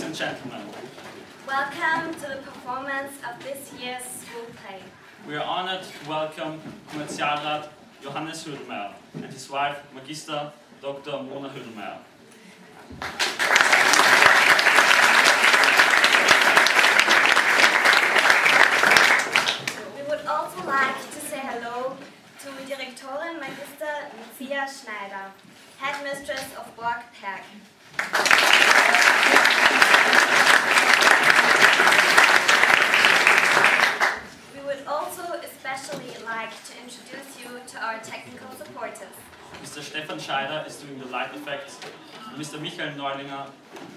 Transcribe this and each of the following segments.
and gentlemen. Welcome to the performance of this year's school play. We are honored to welcome Kommerzialrat Johannes Hüdelmeier and his wife, Magister Dr. Mona Hüdelmeier. We would also like to say hello to Direktorin Magister Lucia Schneider, Headmistress of Borg Perg. We would also especially like to introduce you to our technical supporters. Mr. Stefan Scheider is doing the light effects, and Mr. Michael Neulinger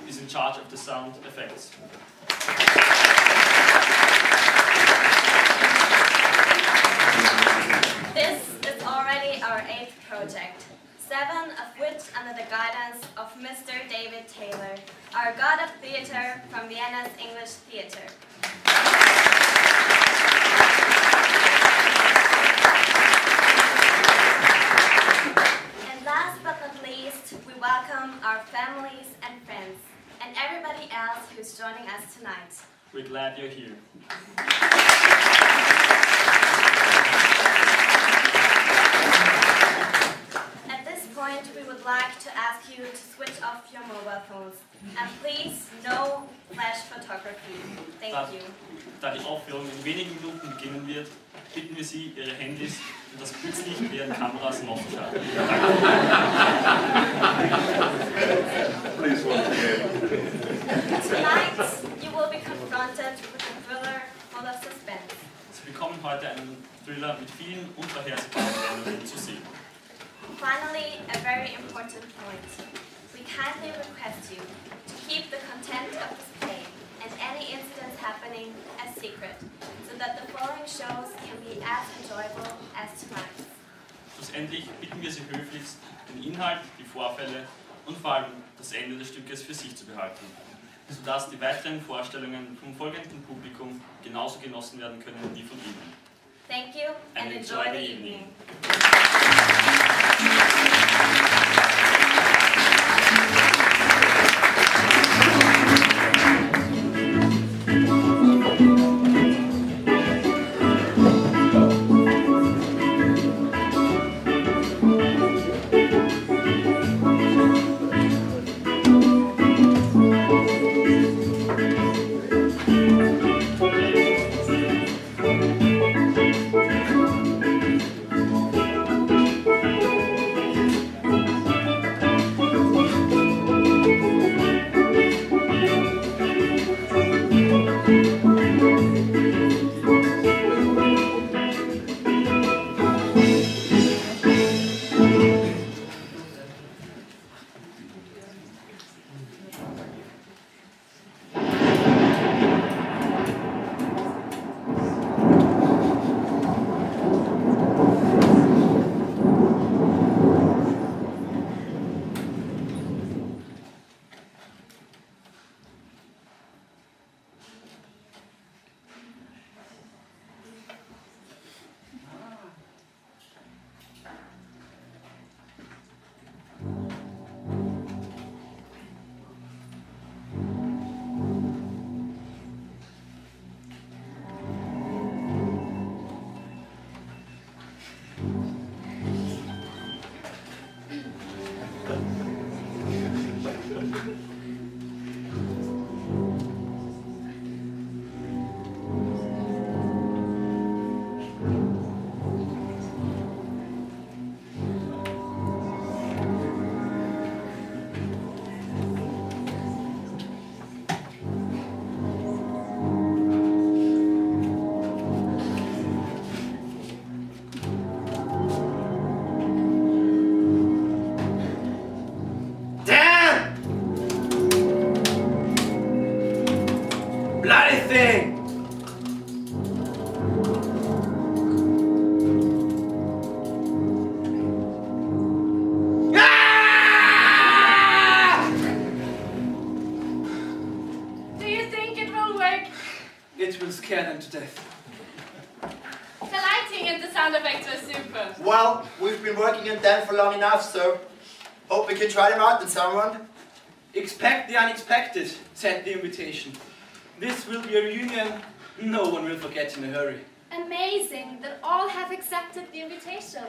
is in charge of the sound effects. This is already our 8th project, 7 of which under the guidance of Mr. David Taylor, our god of theatre from Vienna's English Theatre. And last but not least, we welcome our families and friends, and everybody else who's joining us tonight. We're glad you're here. At this point, we would like to ask you to switch off your mobile phones. And please, no flash photography. Thank you. Da die Aufführung in wenigen Minuten beginnen wird, bitten wir Sie, Ihre Handys und das Blitzlicht mit Ihren Kameras auszuschalten. Tonight, you will be confronted with a thriller full of suspense. Sie bekommen heute einen Thriller mit vielen unvorhersehbaren Wendungen zu sehen. Finally, a very important point. We kindly request you to keep the content of this play and any incidents happening as secret, so that the following shows can be as enjoyable as tonight's. Schlussendlich bitten wir Sie höflichst, den Inhalt, die Vorfälle und vor allem das Ende des Stückes für sich zu behalten, sodass die weiteren Vorstellungen vom folgenden Publikum genauso genossen werden können wie von Ihnen. Thank you and enjoy the evening. scare them to death. The lighting and the sound effects were super. Well, we've been working on them for long enough, so hope we can try them out with someone. Expect the unexpected, said the invitation. This will be a reunion no one will forget in a hurry. Amazing that all have accepted the invitation.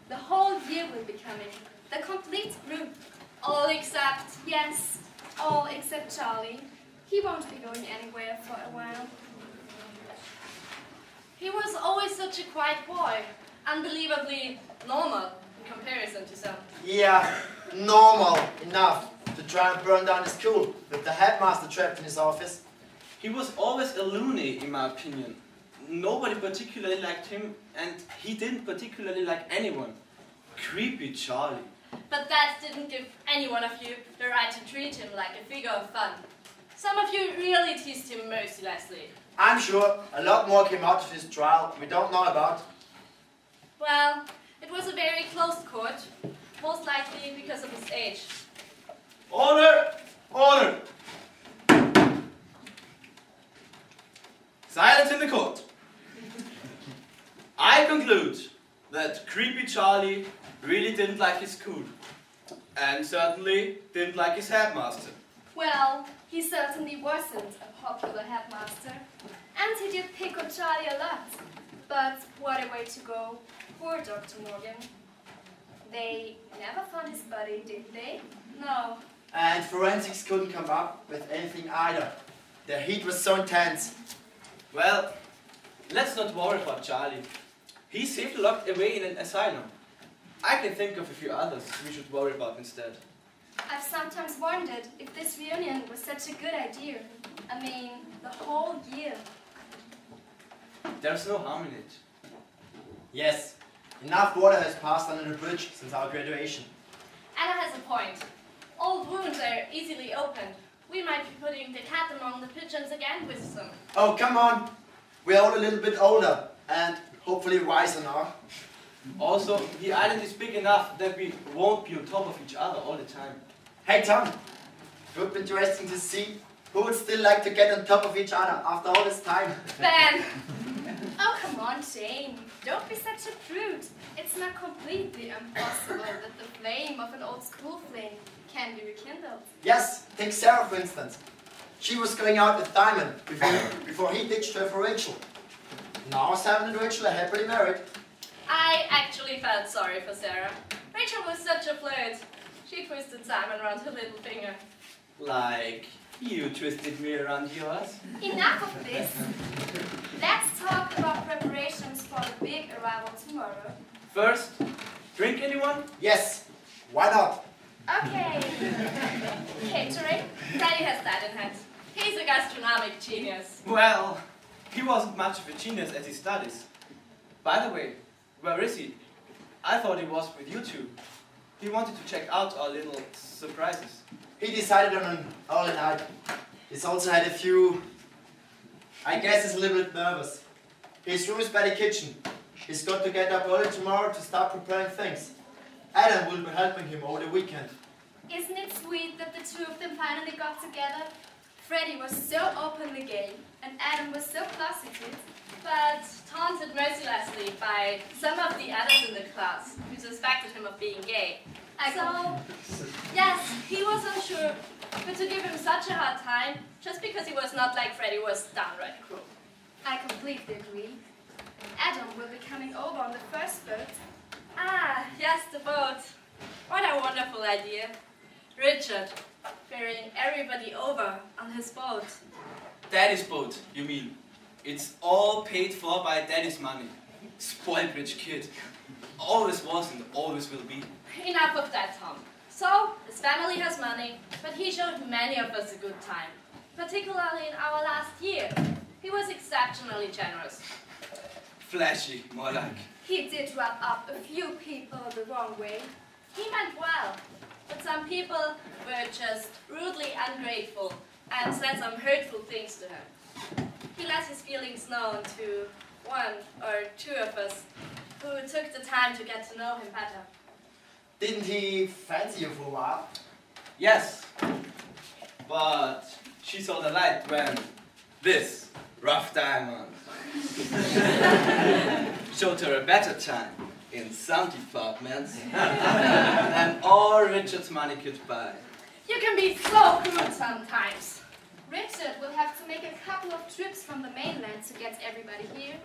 The whole year will be coming. The complete group. All except, yes, all except Charlie. He won't be going anywhere for a while. He was always such a quiet boy. Unbelievably normal in comparison to some. Yeah, normal enough to try and burn down the school with the headmaster trapped in his office. He was always a loony, in my opinion. Nobody particularly liked him, and he didn't particularly like anyone. Creepy Charlie. But that didn't give any one of you the right to treat him like a figure of fun. Some of you really teased him mercilessly. I'm sure a lot more came out of his trial we don't know about. Well, it was a very closed court, most likely because of his age. Order! Order! Silence in the court. I conclude that creepy Charlie really didn't like his school. And certainly didn't like his headmaster. Well, he certainly wasn't a popular headmaster. And he did pick on Charlie a lot. But what a way to go. Poor Dr. Morgan. They never found his body, did they? No. And forensics couldn't come up with anything either. The heat was so intense. Well, let's not worry about Charlie. He's safely locked away in an asylum. I can think of a few others we should worry about instead. I've sometimes wondered if this reunion was such a good idea. I mean, the whole year. There's no harm in it. Yes, enough water has passed under the bridge since our graduation. Anna has a point. Old wounds are easily opened. We might be putting the cat among the pigeons again with some. Oh, come on. We're all a little bit older and hopefully wiser now. Also, the island is big enough that we won't be on top of each other all the time. Hey, Tom. It would be interesting to see who would still like to get on top of each other after all this time. Ben! Oh, come on, Jane. Don't be such a prude. It's not completely impossible that the flame of an old school flame can be rekindled. Yes, take Sarah for instance. She was going out with Diamond before he ditched her for Rachel. Now Simon and Rachel are happily married. I actually felt sorry for Sarah. Rachel was such a flirt. She twisted Simon around her little finger. Like you twisted me around yours. Enough of this. Let's talk about preparations for the big arrival tomorrow. First, drink anyone? Yes, why not? Okay. Catering? Freddie has that in hand. He's a gastronomic genius. Well, he wasn't much of a genius at his studies. By the way, where is he? I thought he was with you two. He wanted to check out our little surprises. He decided on an early night. He's also had a few... I guess he's a little bit nervous. His room is by the kitchen. He's got to get up early tomorrow to start preparing things. Adam will be helping him over the weekend. Isn't it sweet that the two of them finally got together? Freddie was so openly gay, and Adam was so closeted. But taunted mercilessly by some of the others in the class who suspected him of being gay. Yes, he was unsure, but to give him such a hard time, just because he was not like Freddie, was downright cruel. I completely agree. Adam will be coming over on the first boat. Ah, yes, the boat. What a wonderful idea. Richard, ferrying everybody over on his boat. Daddy's boat, you mean? It's all paid for by Daddy's money. Spoiled rich kid. Always was and always will be. Enough of that, Tom. So, his family has money, but he showed many of us a good time. Particularly in our last year. He was exceptionally generous. Flashy, more like. He did rub up a few people the wrong way. He meant well, but some people were just rudely ungrateful and said some hurtful things to him. He let his feelings known to one or two of us who took the time to get to know him better. Didn't he fancy you for a while? Yes, but she saw the light when this rough diamond showed her a better time in some departments than all Richard's money could buy. You can be so crude sometimes. Richard will have to make a couple of trips from the mainland to get everybody here.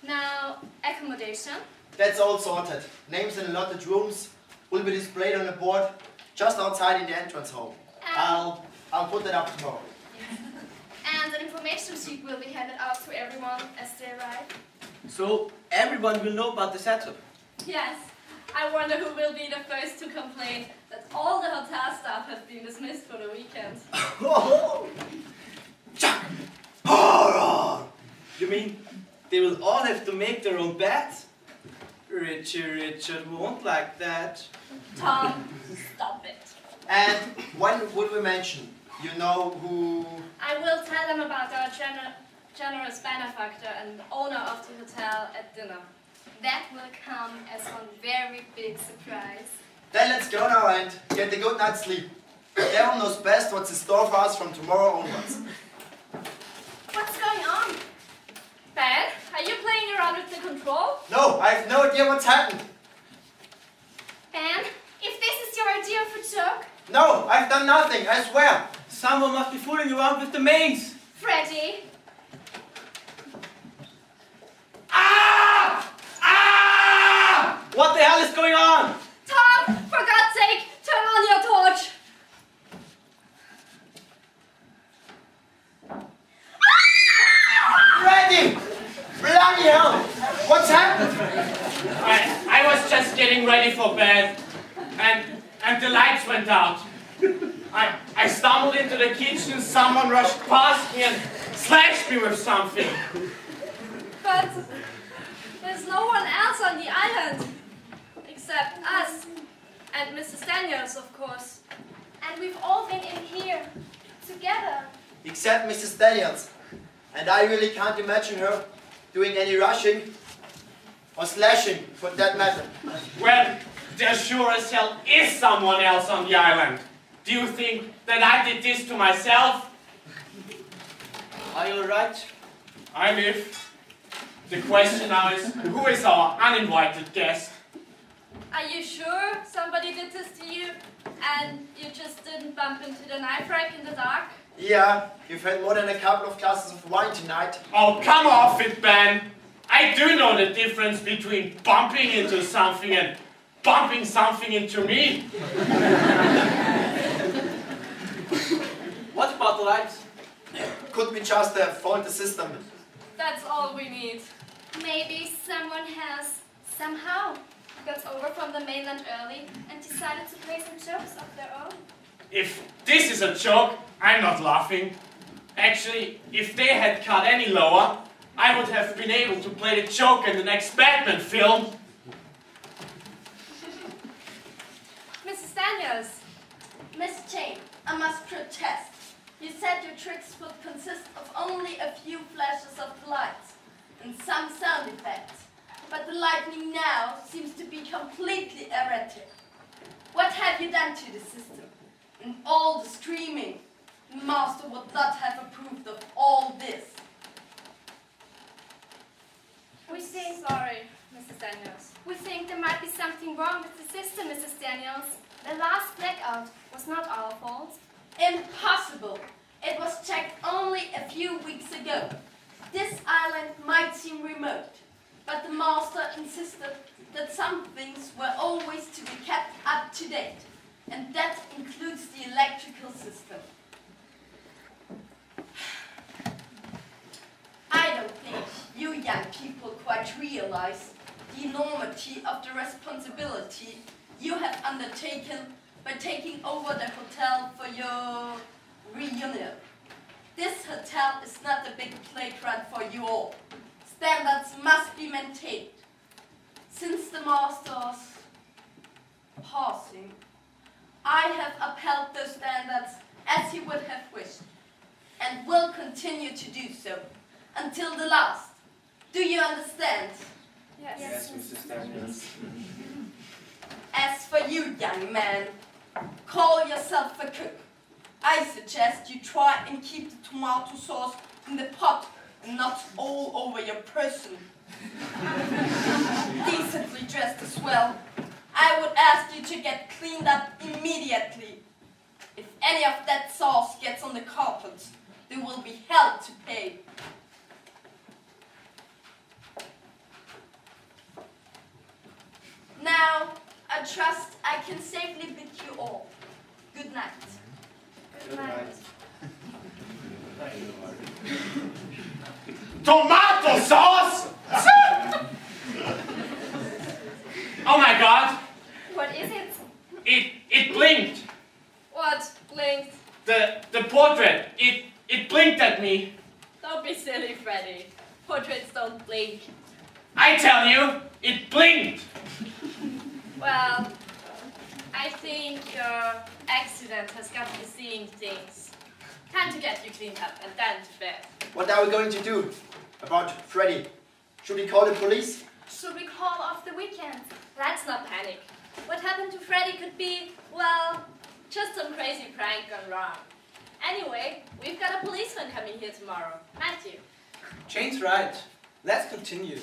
Now, accommodation. That's all sorted. Names in allotted rooms will be displayed on a board just outside in the entrance hall. I'll put that up tomorrow. And an information sheet will be handed out to everyone as they arrive. So everyone will know about the setup. Yes. I wonder who will be the first to complain that all the hotel staff have been dismissed for the weekend. Chuck! Horror! You mean they will all have to make their own beds? Richard won't like that. Tom, stop it. And when will we mention? You know who... I will tell them about our generous benefactor and owner of the hotel at dinner. That will come as one very big surprise. Then let's go now and get a good night's sleep. The devil knows best what's in store for us from tomorrow onwards. What's going on? Ben, are you playing around with the control? No, I have no idea what's happened. Ben, if this is your idea of a joke... No, I've done nothing, I swear. Someone must be fooling around with the mains. Freddy! Ah! Ah! What the hell is going on? Tom, for God's sake, turn on your torch. Freddy! Bloody hell! What's happened? I was just getting ready for bed, and the lights went out. I stumbled into the kitchen, someone rushed past me and slashed me with something. But there's no one else on the island, except us, and Mrs. Daniels, of course. And we've all been in here, together. Except Mrs. Daniels. And I really can't imagine her doing any rushing or slashing, for that matter. Well, there sure as hell is someone else on the island. Do you think that I did this to myself? Are you alright? I live. The question now is, who is our uninvited guest? Are you sure somebody did this to you, and you just didn't bump into the knife rack in the dark? Yeah, you've had more than a couple of glasses of wine tonight. Oh, come off it, Ben. I do know the difference between bumping into something and bumping something into me. What about the lights? Could be just a faulty system. That's all we need. Maybe someone has, somehow, got over from the mainland early and decided to play some jokes of their own. If this is a joke, I'm not laughing. Actually, if they had cut any lower, I would have been able to play the joke in the next Batman film. Mrs. Daniels. Miss Jane, I must protest. You said your tricks would consist of only a few flashes of light and some sound effects, but the lightning now seems to be completely erratic. What have you done to the system? And all the screaming. The master would not have approved of all this. We think, Sorry, Mrs. Daniels. we think there might be something wrong with the system, Mrs. Daniels. The last blackout was not our fault. Impossible! It was checked only a few weeks ago. This island might seem remote, but the master insisted that some things were always to be kept up to date, and that includes the electrical system. I don't think you young people quite realize the enormity of the responsibility you have undertaken by taking over the hotel for your reunion. This hotel is not a big playground for you all. Standards must be maintained. Since the master's passing, I have upheld those standards as he would have wished, and will continue to do so until the last. Do you understand? Yes. Mrs. Daniels. As for you, young man, call yourself a cook. I suggest you try and keep the tomato sauce in the pot and not all over your person. Decently dressed as well. I would ask you to get cleaned up immediately. any of that sauce gets on the carpet, there will be hell to pay. Now, I trust I can safely bid you all good night. Good night. Tomato sauce? Oh my God! What is it? It blinked. What? Blinked? The portrait. It blinked at me. Don't be silly, Freddy. Portraits don't blink. I tell you, it blinked. Well, I think your accident has got you seeing things. Time to get you cleaned up and then to bed. What are we going to do about Freddy? Should we call the police? Should we call off the weekend? Let's not panic. What happened to Freddy could be, well, just some crazy prank gone wrong. Anyway, we've got a policeman coming here tomorrow. Matthew. Jane's right. Let's continue.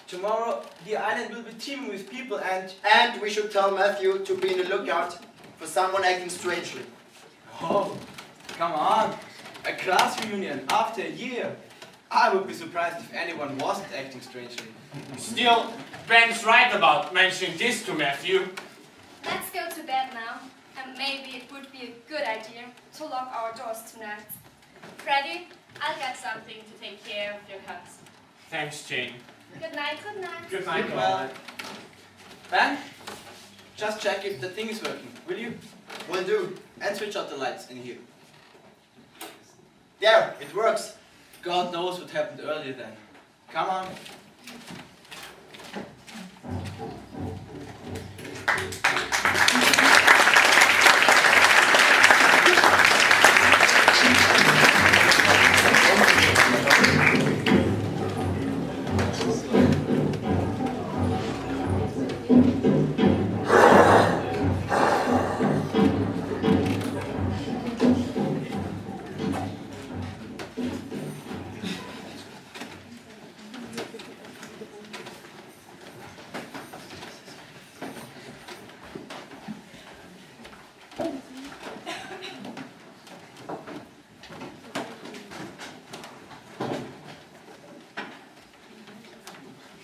Tomorrow, the island will be teeming with people and... And we should tell Matthew to be on the lookout for someone acting strangely. Oh, come on. A class reunion after a year. I would be surprised if anyone wasn't acting strangely. Still, Ben's right about mentioning this to Matthew. Let's go to bed now. And maybe it would be a good idea to lock our doors tonight. Freddy, I'll get something to take care of your cuts. Thanks, Jane. Good night, good night. Good night, Well, Ben, just check if the thing is working, will you? Will do. And switch out the lights in here. There, it works. God knows what happened earlier then. Come on.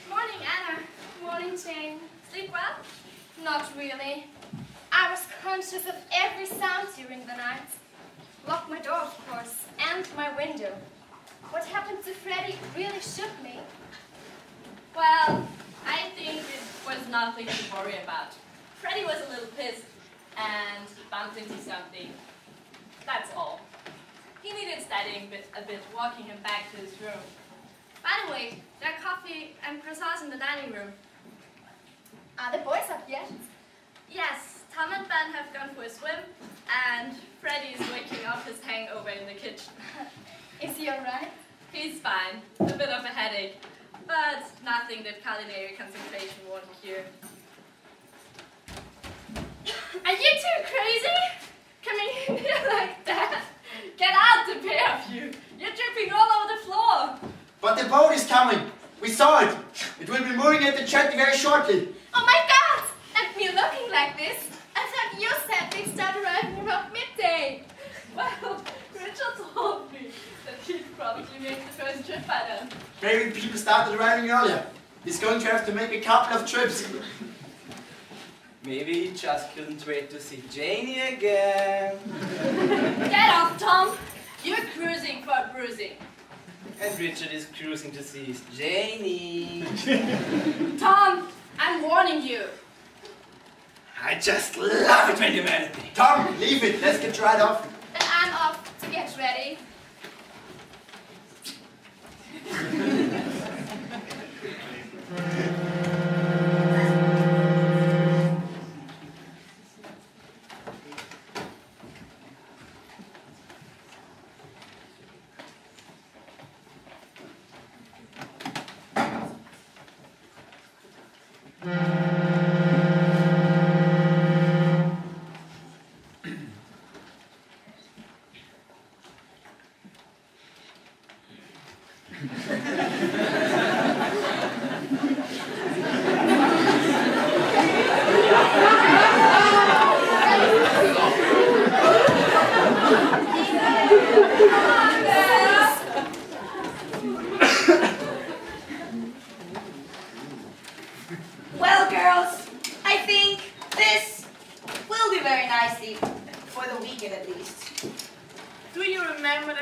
Morning, Anna. Morning, Jane. Sleep well? Not really. I was conscious of every sound during the night. Locked my door, of course, and my window. What happened to Freddy really shook me. Well, I think it was nothing to worry about. Freddy was a little pissed and he bumped into something. That's all. He needed steadying a bit, walking him back to his room. By the way, there are coffee and croissants in the dining room. Are the boys up yet? Yes, Tom and Ben have gone for a swim, and Freddy is waking up his hangover in the kitchen. Is he alright? He's fine, a bit of a headache, but nothing that culinary concentration won't cure. Are you two crazy? Coming in here like that? Get out, the pair of you! You're dripping all over the floor! But the boat is coming. We saw it. It will be mooring at the jetty very shortly. Oh my God! And me looking like this? I thought you said they start arriving around midday. Well, Richard told me that he'd probably make the first trip by then. Maybe people started arriving earlier. He's going to have to make a couple of trips. Maybe he just couldn't wait to see Janie again. Get off, Tom! You're cruising for a bruising. And Richard is cruising to see his Janie. Tom, I'm warning you. I just love it when you're mad at me. Tom, leave it. Let's get right off. And I'm off to get ready.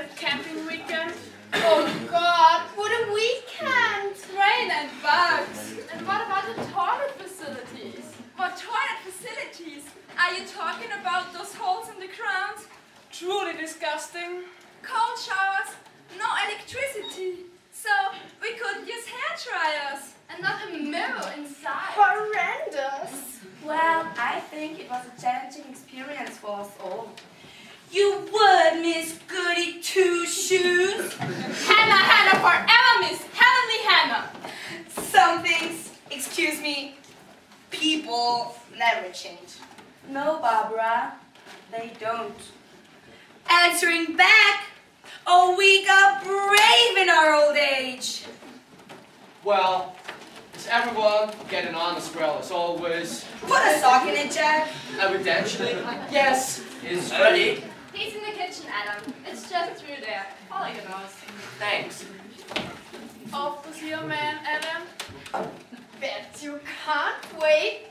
of camping weekend? Oh God, what a weekend! Rain and bugs. And what about the toilet facilities? What toilet facilities? Are you talking about those holes in the ground? Truly disgusting. Cold showers, no electricity, so we could use hair dryers. And not a mirror inside. Horrendous. Well, I think it was a challenging experience for us all. You would, Miss Goody Two-Shoes. Hannah, Hannah, forever, Miss Heavenly Hannah. Some things, excuse me, people never change. No, Barbara, they don't. Answering back, oh, we got brave in our old age. Well, is everyone getting on as well as always? Put a sock in it, Jack. Evidently, yes, it's ready. He's in the kitchen, Adam. It's just through there. Follow your nose. Thanks. Off to see your man, Adam. Bet you can't wait.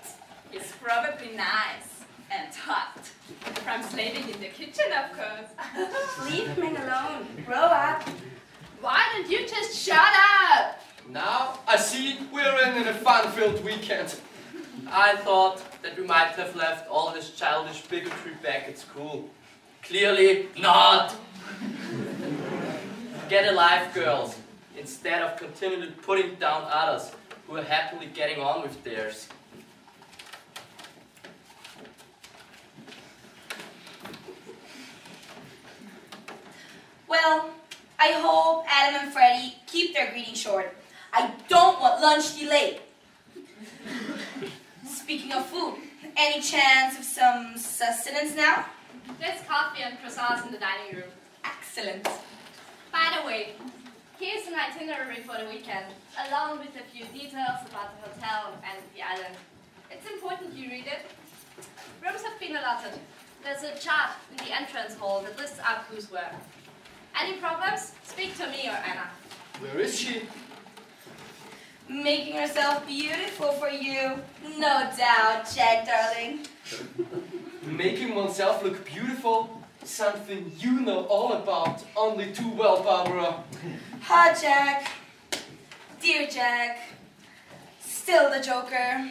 It's probably nice and hot. Translating in the kitchen, of course. Leave him alone. Grow up. Why don't you just shut up? Now, I see we're in a fun-filled weekend. I thought that we might have left all this childish bigotry back at school. Clearly not! Get a life, girls, instead of continually putting down others who are happily getting on with theirs. Well, I hope Adam and Freddie keep their greeting short. I don't want lunch delayed. Speaking of food, any chance of some sustenance now? There's coffee and croissants in the dining room. Excellent. By the way, here's an itinerary for the weekend, along with a few details about the hotel and the island. It's important you read it. Rooms have been allotted. There's a chart in the entrance hall that lists out who's where. Any problems? Speak to me or Anna. Where is she? Making herself beautiful for you. No doubt, Jack, darling. Making oneself look beautiful? Something you know all about, only too well, Barbara. Ha, Jack. Dear Jack. Still the Joker.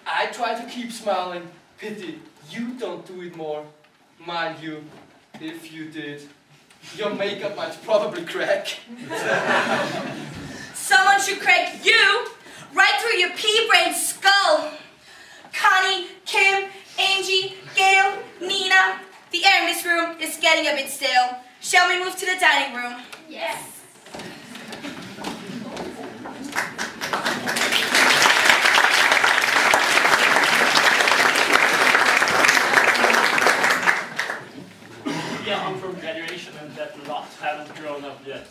I try to keep smiling. Pity, you don't do it more. Mind you, if you did, your makeup might probably crack. Someone should crack you right through your pea-brained skull. Connie, Kim, Angie, Gail, Nina. The air in this room is getting a bit stale. Shall we move to the dining room? Yes. We are on from graduation and that lot haven't grown up yet.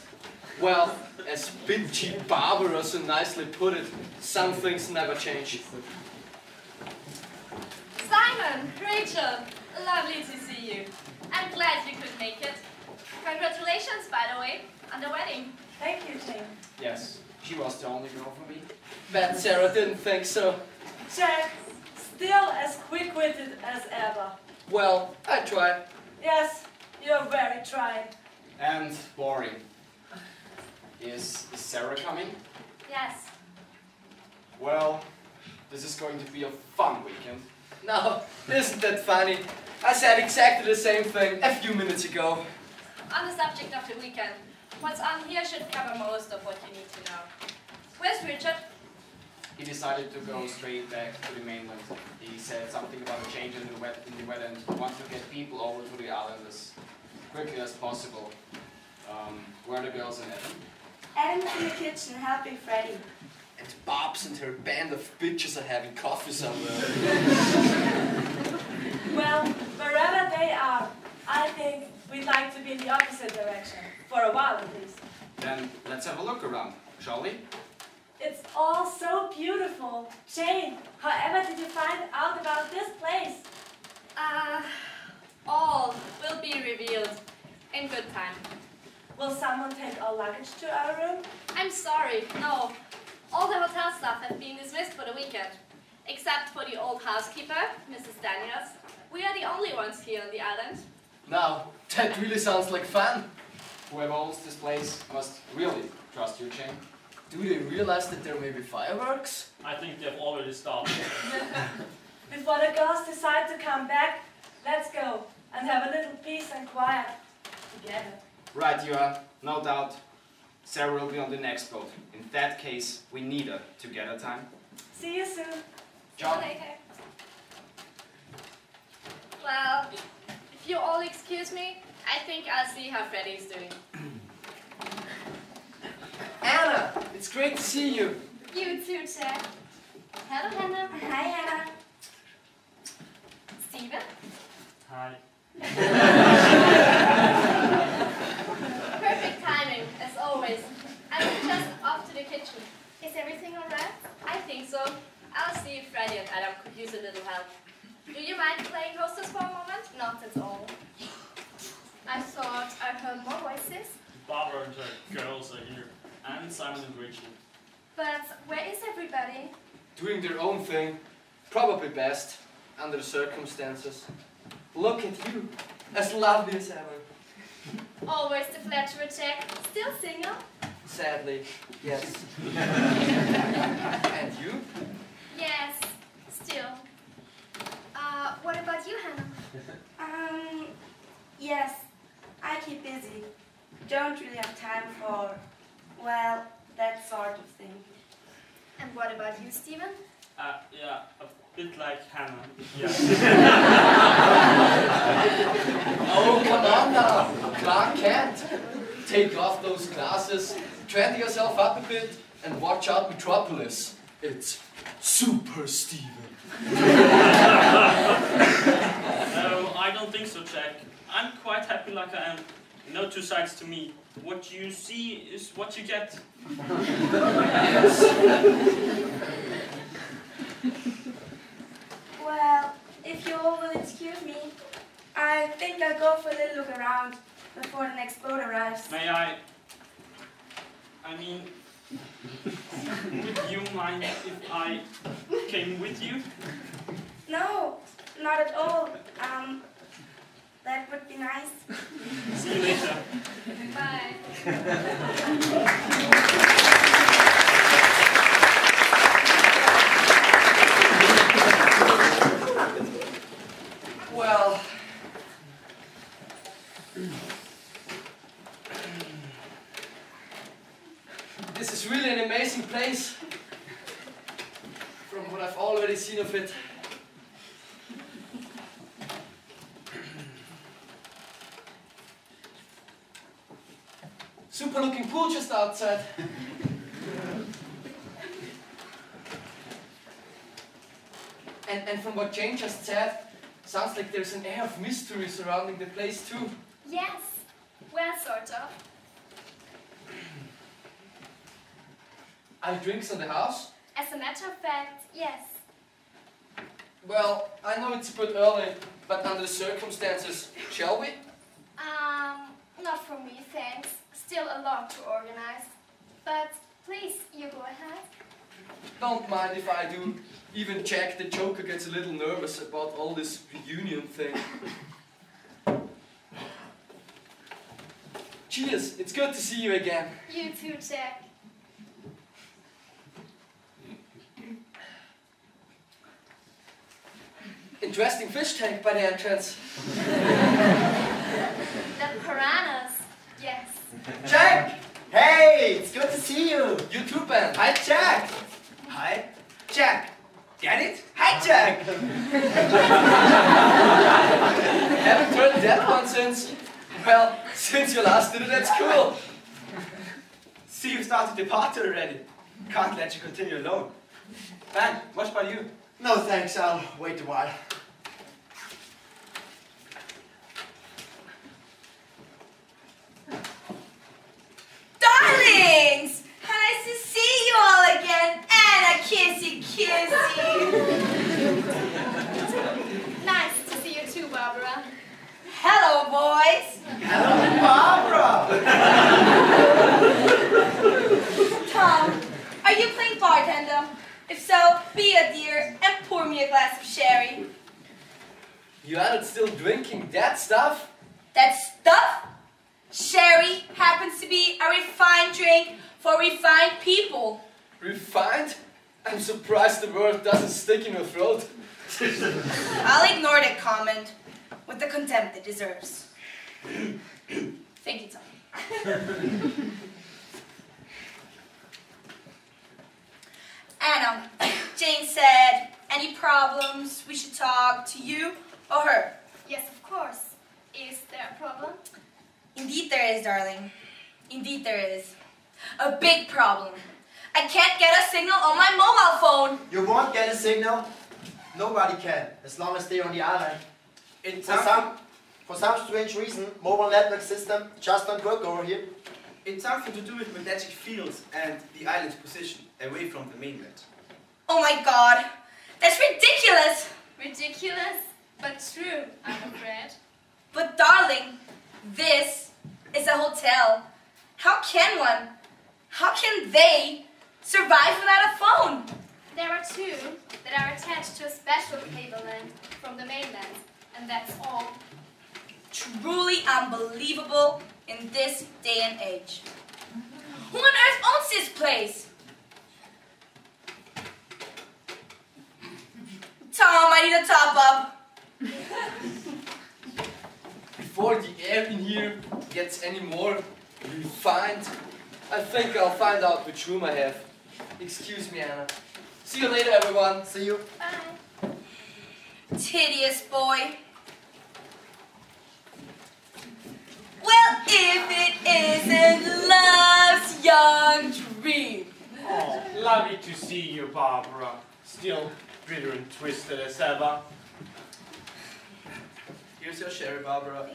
Well, as bitchy Barbara so nicely put it, some things never change. Simon, Rachel, lovely to see you. I'm glad you could make it. Congratulations, by the way, on the wedding. Thank you, Jane. Yes, she was the only girl for me. But Sarah didn't think so. Jack, still as quick-witted as ever. Well, I tried. Yes, you're very trying. And boring. Is Sarah coming? Yes. Well, this is going to be a fun weekend. Now, isn't that funny? I said exactly the same thing a few minutes ago. On the subject of the weekend, what's on here should cover most of what you need to know. Where's Richard? He decided to go straight back to the mainland. He said something about a change in the weather and he wants to get people over to the island as quickly as possible. Where are the girls and Evan? Adam's in the kitchen helping Freddie. And Bobs and her band of bitches are having coffee somewhere. Well, wherever they are, I think we'd like to be in the opposite direction. For a while, at least. Then let's have a look around, shall we? It's all so beautiful. Jane, however did you find out about this place? All will be revealed in good time. Will someone take our luggage to our room? I'm sorry, no. All the hotel staff have been dismissed for the weekend. Except for the old housekeeper, Mrs. Daniels. We are the only ones here on the island. Now, that really sounds like fun. whoever owns this place must really trust you, Jane. Do they realize that there may be fireworks? I think they've already started. Before the girls decide to come back, let's go and have a little peace and quiet together. Right, you are. No doubt. Sarah will be on the next boat. In that case, we need a together time. See you soon. John. Later. Well, if you all excuse me, I think I'll see how Freddy's doing. Anna, it's great to see you. You too, Jack. Hello, Hannah. Hi, Hannah. Steven? Hi. Perfect timing, as always. I'm just off to the kitchen. Is everything alright? I think so. I'll see if Freddy and Adam could use a little help. Do you mind playing hostess for a moment? Not at all. I thought I heard more voices. Barbara and her girls are here. And Simon and Rachel. But where is everybody? Doing their own thing. Probably best, under the circumstances. Look at you, as lovely as ever. Always the flatterer, Jack. Still single? Sadly, yes. And you? Yes, still. What about you, Hannah? Yes, I keep busy. Don't really have time for, well, that sort of thing. And what about you, Steven? Yeah, a bit like Hannah. Yeah. Oh, come on now, Clark Kent. Take off those glasses, trend yourself up a bit, and watch out Metropolis. It's Super Steven. No, I don't think so, Jack. I'm quite happy like I am. No two sides to me. What you see is what you get. Yes. Well, if you all will excuse me, I think I'll go for a little look around before the next boat arrives. May I mean, would you mind if I came with you? No, not at all. That would be nice. See you later. Bye. Well, this is really an amazing place, from what I've already seen of it. Super looking pool just outside. And from what Jane just said, sounds like there's an air of mystery surrounding the place too. Yes. Well, sort of. Are there drinks in the house? As a matter of fact, yes. Well, I know it's a bit early, but under the circumstances, shall we? Not for me, thanks. Still a lot to organize. But please, you go ahead. Don't mind if I do. Even Jack the Joker gets a little nervous about all this reunion thing. Cheers, it's good to see you again. You too, Jack. Interesting fish tank by the entrance. The piranhas, yes. Jack! Hey, it's good to see you. You too, Ben. Hi, Jack. Hi, Jack. Get it? Hi, Jack. Haven't heard that one since, well, since you last did it, that's cool. See, you started the party already. Can't let you continue alone. Ben, what about you? No, thanks. I'll wait a while. Darlings! Nice to see you all again, and a kissy kissy. Nice to see you too, Barbara. Hello, boys. Hello, Barbara. Tom, are you playing bartender? If so, be a dear and pour me a glass of sherry. You aren't still drinking that stuff? That stuff? Sherry happens to be a refined drink for refined people. Refined? I'm surprised the word doesn't stick in your throat. I'll ignore that comment with the contempt it deserves. Thank you, Tom. Anna, Jane said, any problems, we should talk to you or her. Yes, of course. Is there a problem? Indeed there is, darling. Indeed there is. A big problem. I can't get a signal on my mobile phone. You won't get a signal. Nobody can, as long as they're on the island. For some strange reason, mobile network system just don't work over here. It's something to do with magnetic fields and the island's position away from the mainland. Oh my god, that's ridiculous. Ridiculous, but true, I'm afraid. But darling, this is a hotel. How can they survive without a phone? There are two that are attached to a special cable line from the mainland, and that's all. Truly unbelievable in this day and age. Who on earth owns this place? Tom, I need a top up. Before the air in here gets any more refined, I think I'll find out which room I have. Excuse me, Anna. See you later, everyone. See you. Bye. Tedious boy. Well, if it isn't love's young dream. Oh, lovely to see you, Barbara. Still bitter and twisted as ever. Here's your sherry, Barbara.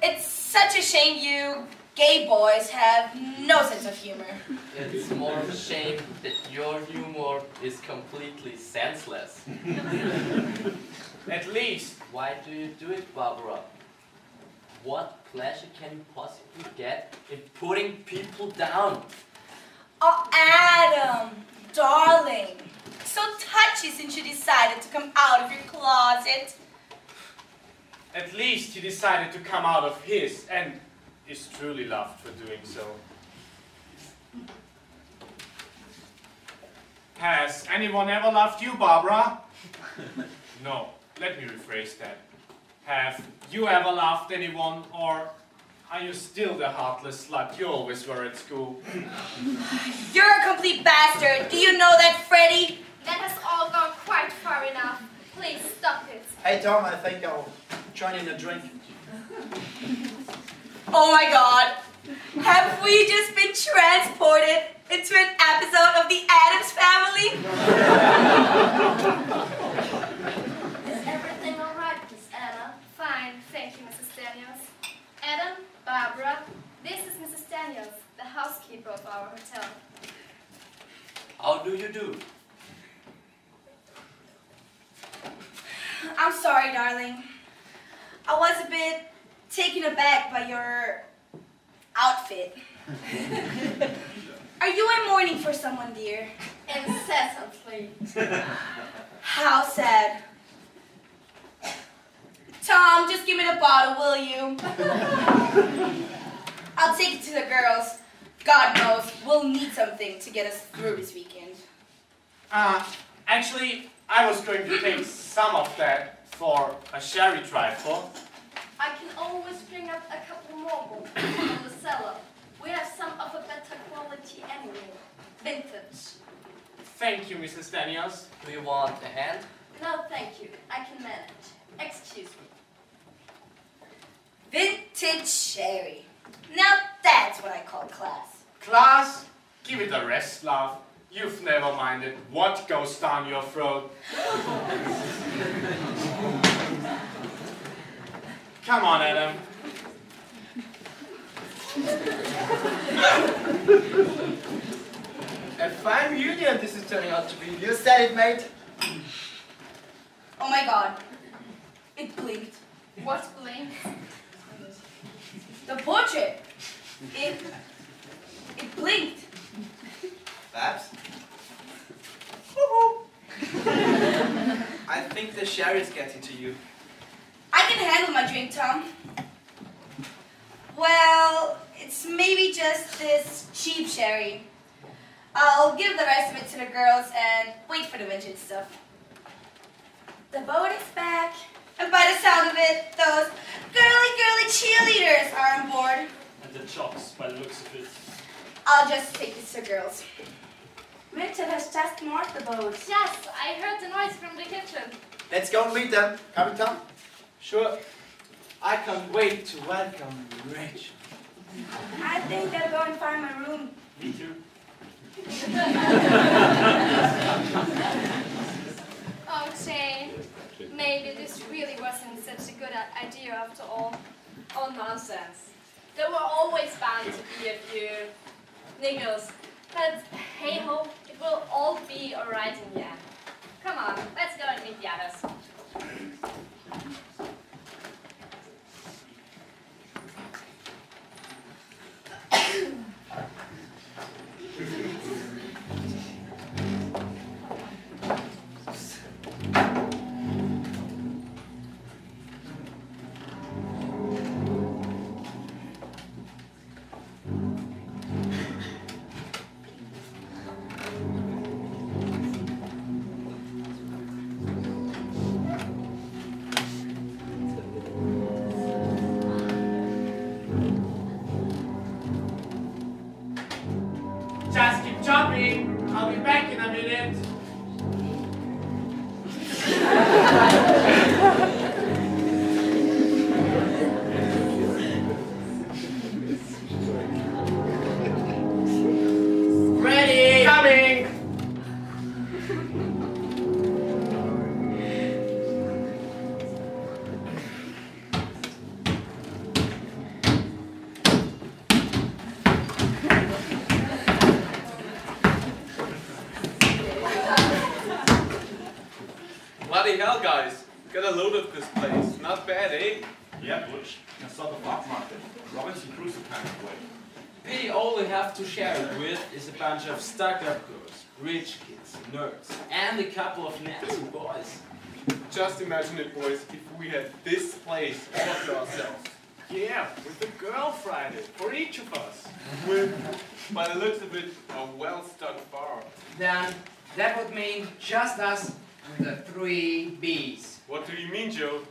It's such a shame you gay boys have no sense of humor. It's more of a shame that your humor is completely senseless. At least. Why do you do it, Barbara? What pleasure can you possibly get in putting people down? Oh, Adam, darling. So touchy since you decided to come out of your closet. At least he decided to come out of his and is truly loved for doing so. Has anyone ever loved you, Barbara? No, let me rephrase that. Have you ever loved anyone, or are you still the heartless slut you always were at school? You're a complete bastard. Do you know that, Freddie? That has all gone quite far enough. Please stop it. Hey Tom, I think I'll join in a drink. Oh my god. Have we just been transported into an episode of The Addams Family? Is everything all right, Miss Anna? Fine, thank you, Mrs. Daniels. Adam, Barbara, this is Mrs. Daniels, the housekeeper of our hotel. How do you do? I'm sorry, darling. I was a bit taken aback by your outfit. Are you in mourning for someone, dear? Incessantly. How sad. Tom, just give me the bottle, will you? I'll take it to the girls. God knows, we'll need something to get us through this weekend. Actually, I was going to take some of that for a sherry trifle. I can always bring up a couple more from the cellar. We have some of a better quality anyway. Vintage. Thank you, Mrs. Daniels. Do you want a hand? No, thank you. I can manage. Excuse me. Vintage sherry. Now that's what I call class. Class? Give it a rest, love. You've never minded what goes down your throat. Come on, Adam. A fine reunion this is turning out to be. You said it, mate. Oh my god. It blinked. What blinked? The portrait. It blinked. Babs? I think the sherry is getting to you. I can handle my drink, Tom. Well, it's maybe just this cheap sherry. I'll give the rest of it to the girls and wait for the vintage stuff. The boat is back, and by the sound of it, those girly cheerleaders are on board. And the jocks, by the looks of it. I'll just take this to girls. Richard has just moored the boat. Yes, I heard the noise from the kitchen. Let's go and meet them. Coming, Tom? Sure. I can't wait to welcome Rachel. I think I'll go and find my room. Me too. Oh, Jane, maybe this really wasn't such a good idea after all. Oh, nonsense. There were always bound to be a few niggles. But hey ho, it will all be alright in the end. Come on, let's go and meet the others. Just keep chopping. I'll be back in a minute. Ready. Coming. Bloody hell, guys. Get a load of this place. Not bad, eh? Yeah, Butch. A sort of art market. Robinson Crusoe kind of way. We all we have to share it with is a bunch of stuck-up girls, rich kids, nerds, and a couple of nasty boys. Just imagine it, boys, if we had this place all to ourselves. Yeah, with a girl Friday for each of us. With, by the looks of it, a well-stocked bar. Then that would mean just us and the 3 B's. What do you mean, Joe?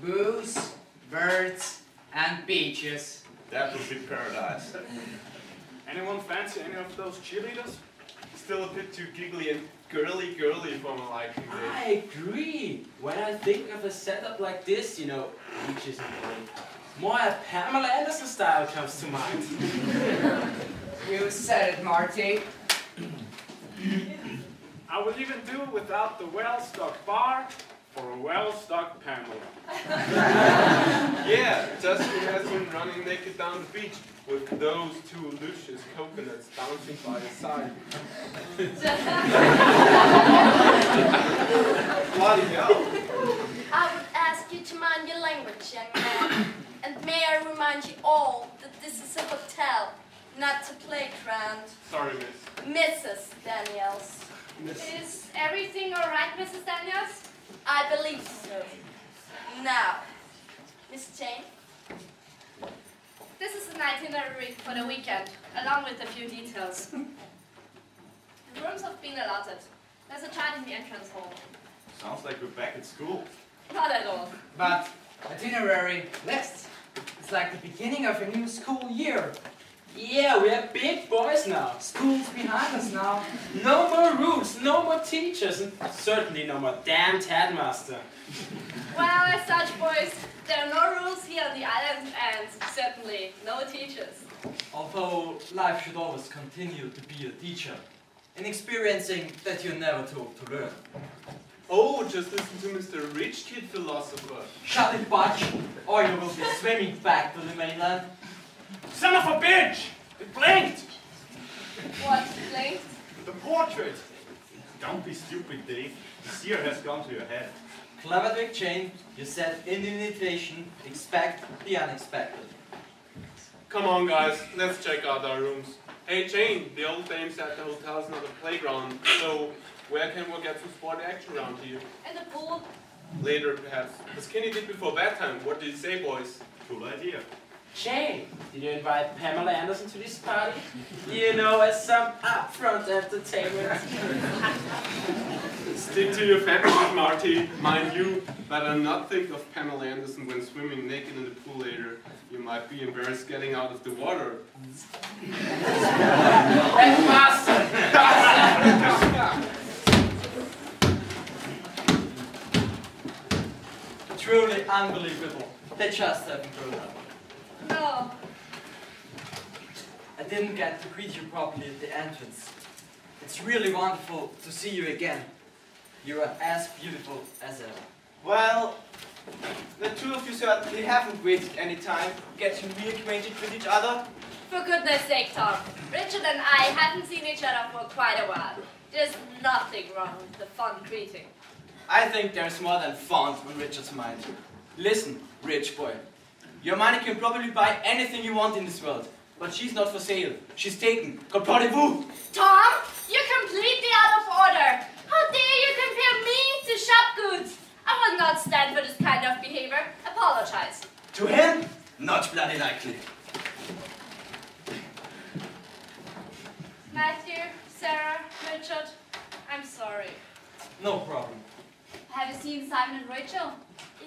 Booze, birds, and beaches. That would be paradise. Anyone fancy any of those cheerleaders? Still a bit too giggly and girly for my liking. I agree. When I think of a setup like this, you know, beaches and birds, more a Pamela Anderson style comes to mind. You said it, Marty. I would even do without the well-stocked bar for a well-stocked Pamela. Yeah, just who has been running naked down the beach with those 2 luscious coconuts bouncing by his side. Bloody hell. I would ask you to mind your language, young man. And may I remind you all that this is a hotel, not a playground. Sorry, miss. Mrs. Daniels. Is everything alright, Mrs. Daniels? I believe so. Now, Miss Jane. This is an itinerary for the weekend, along with a few details. The rooms have been allotted. There's a chart in the entrance hall. Sounds like we're back at school. Not at all. But itinerary lists. It's like the beginning of a new school year. Yeah, we are big boys now. School's behind us now. No more rules, no more teachers, and certainly no more damned headmaster. Well, as such, boys, there are no rules here on the island, and certainly no teachers. Although life should always continue to be a teacher, in experiencing that you're never too old to learn. Oh, just listen to Mr. Rich Kid Philosopher. Shut it, Butch, or you will be swimming back to the mainland. Son of a bitch! It blinked! What blinked? The portrait! Don't be stupid, Dave. The seer has gone to your head. Clever trick, Jane. You said in the invitation, expect the unexpected. Come on, guys, let's check out our rooms. Hey, Jane, the old dame said the hotel's not a playground, so where can we get some sporty action around here? And the pool? Later, perhaps. The skinny did before bedtime. What did you say, boys? Cool idea. Jane, did you invite Pamela Anderson to this party? You know, as some upfront entertainment. Stick to your facts, Marty. Mind you, better not think of Pamela Anderson when swimming naked in the pool later. You might be embarrassed getting out of the water. Truly unbelievable. They just haven't grown up. No. I didn't get to greet you properly at the entrance. It's really wonderful to see you again. You are as beautiful as ever. Well, the two of you certainly haven't wasted any time getting reacquainted with each other. For goodness sake, Tom. Richard and I haven't seen each other for quite a while. There's nothing wrong with the fond greeting. I think there's more than fun on Richard's mind. Listen, rich boy. Your money can probably buy anything you want in this world. But she's not for sale. She's taken. Comprenez-vous? Tom, you're completely out of order. How dare you compare me to shop goods? I will not stand for this kind of behavior. Apologize. To him? Not bloody likely. Matthew, Sarah, Richard, I'm sorry. No problem. Have you seen Simon and Rachel?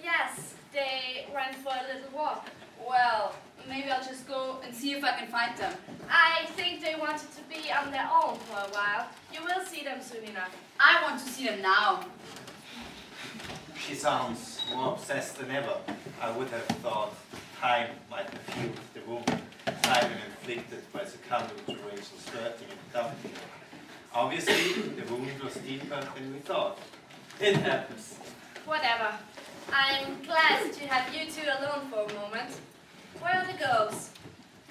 Yes, they went for a little walk. Well, maybe I'll just go and see if I can find them. I think they wanted to be on their own for a while. You will see them soon enough. I want to see them now. She sounds more obsessed than ever. I would have thought time might have healed the wound Simon inflicted by succumbing to Rachel's flirting and dumping. Obviously, the wound was deeper than we thought. It happens. Whatever. I'm glad to have you two alone for a moment. Where are the girls?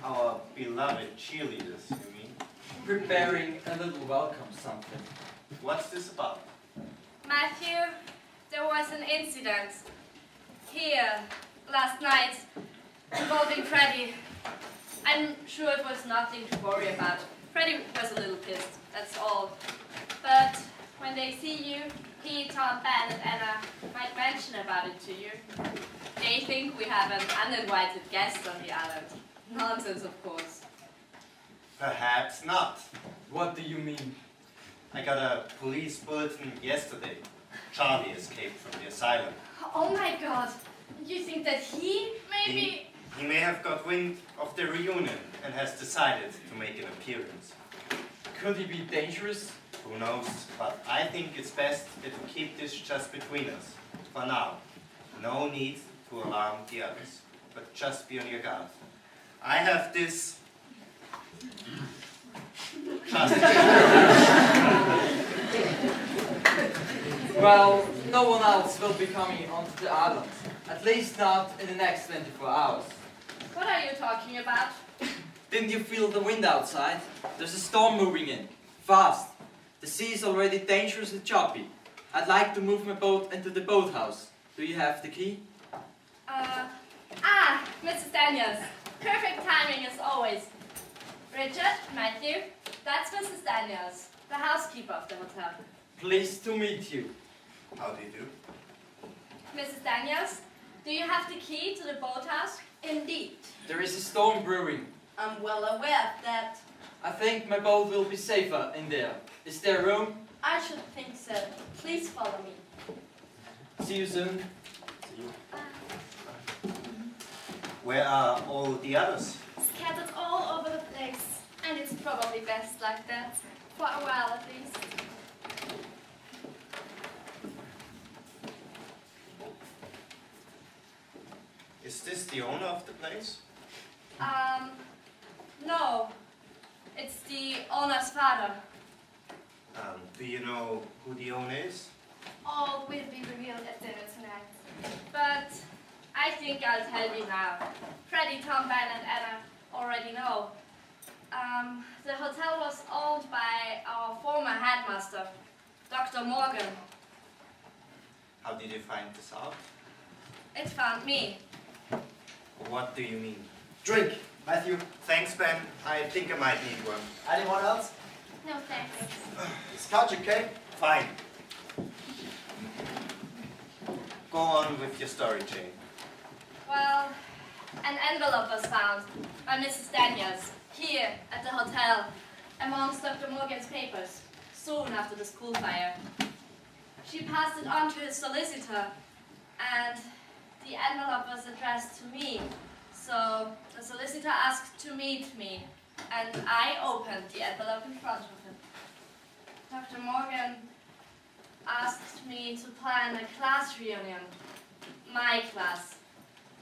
Our beloved cheerleaders, you mean? Preparing a little welcome something. What's this about? Matthew, there was an incident here last night involving Freddie. I'm sure it was nothing to worry about. Freddie was a little pissed, that's all. But when they see you, he, Tom, Ben, and Anna might mention about it to you. They think we have an uninvited guest on the island. Nonsense, of course. Perhaps not. What do you mean? I got a police bulletin yesterday. Charlie escaped from the asylum. Oh my God! You think that he maybe... He may have got wind of the reunion and has decided to make an appearance. Could he be dangerous? Who knows? But I think it's best that we keep this just between us. For now. No need to alarm the others. But just be on your guard. I have this... Well, no one else will be coming onto the island. At least not in the next 24 hours. What are you talking about? Didn't you feel the wind outside? There's a storm moving in. Fast. The sea is already dangerous and choppy. I'd like to move my boat into the boathouse. Do you have the key? Mrs. Daniels. Perfect timing as always. Richard, Matthew, that's Mrs. Daniels, the housekeeper of the hotel. Pleased to meet you. How do you do? Mrs. Daniels, do you have the key to the boathouse? Indeed. There is a storm brewing. I'm well aware of that. I think my boat will be safer in there. Is there room? I should think so. Please follow me. See you soon. See you. Where are all the others? Scattered all over the place. And it's probably best like that. For a while at least. Is this the owner of the place? No. It's the owner's father. Do you know who the owner is? All will be revealed at dinner tonight. But I think I'll tell you now. Freddie, Tom, Ben, and Anna already know. The hotel was owned by our former headmaster, Dr. Morgan. How did you find this out? It found me. What do you mean? Drink, Matthew. Thanks, Ben. I think I might need one. Anyone else? No thanks. Scotch, okay? Fine. Go on with your story, Jane. Well, An envelope was found by Mrs. Daniels here at the hotel amongst Dr. Morgan's papers soon after the school fire. She passed it on to his solicitor, and the envelope was addressed to me. So the solicitor asked to meet me, and I opened the envelope in front of him. Dr. Morgan asked me to plan a class reunion, my class,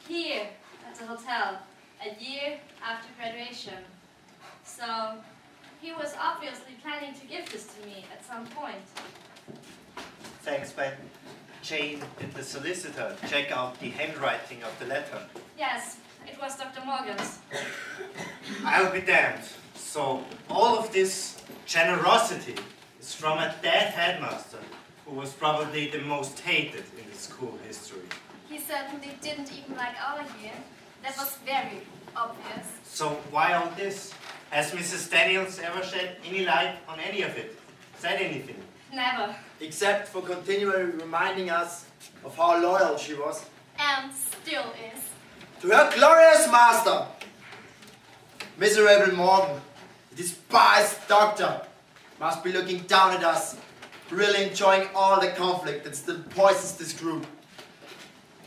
here at the hotel, a year after graduation. So he was obviously planning to give this to me at some point. Thanks, Ben. Jane, did the solicitor check out the handwriting of the letter? Yes, it was Dr. Morgan's. I'll be damned. So all of this generosity is from a dead headmaster who was probably the most hated in the school history. He certainly didn't even like our year. That was very obvious. So why all this? Has Mrs. Daniels ever shed any light on any of it? Said anything? Never. Except for continually reminding us of how loyal she was And still is. to her glorious master. Miserable Morgan, the despised doctor, must be looking down at us, really enjoying all the conflict that still poisons this group.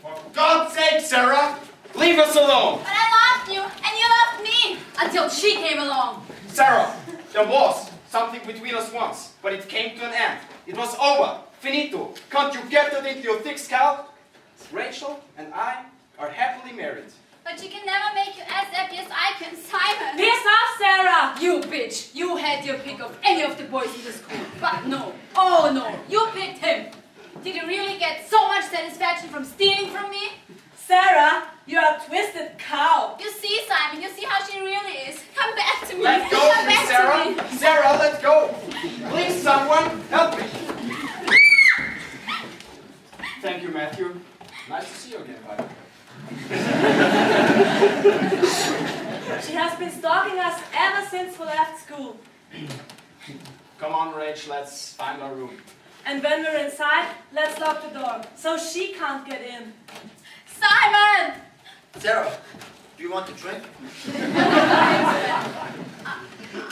For God's sake, Sarah, leave us alone! But I loved you, and you loved me, until she came along. Sarah, there was something between us once, but it came to an end. It was over. Finito. Can't you get that into your thick skull? Rachel and I are happily married. But you can never make you as happy as I can, Simon. Piss off, Sarah! You bitch! You had your pick of any of the boys in the school. But no. Oh no. You picked him. Did you really get so much satisfaction from stealing from me? Sarah, you're a twisted cow. You see, Simon, you see how she really is. Come back to me. Let go Come of me, back Sarah! to me. Sarah, let go! Please, someone, help me! Thank you, Matthew. Nice to see you again, buddy. She has been stalking us ever since we left school. Come on, Rach, let's find our room. And when we're inside, let's lock the door, so she can't get in. Simon! Sarah, do you want a drink?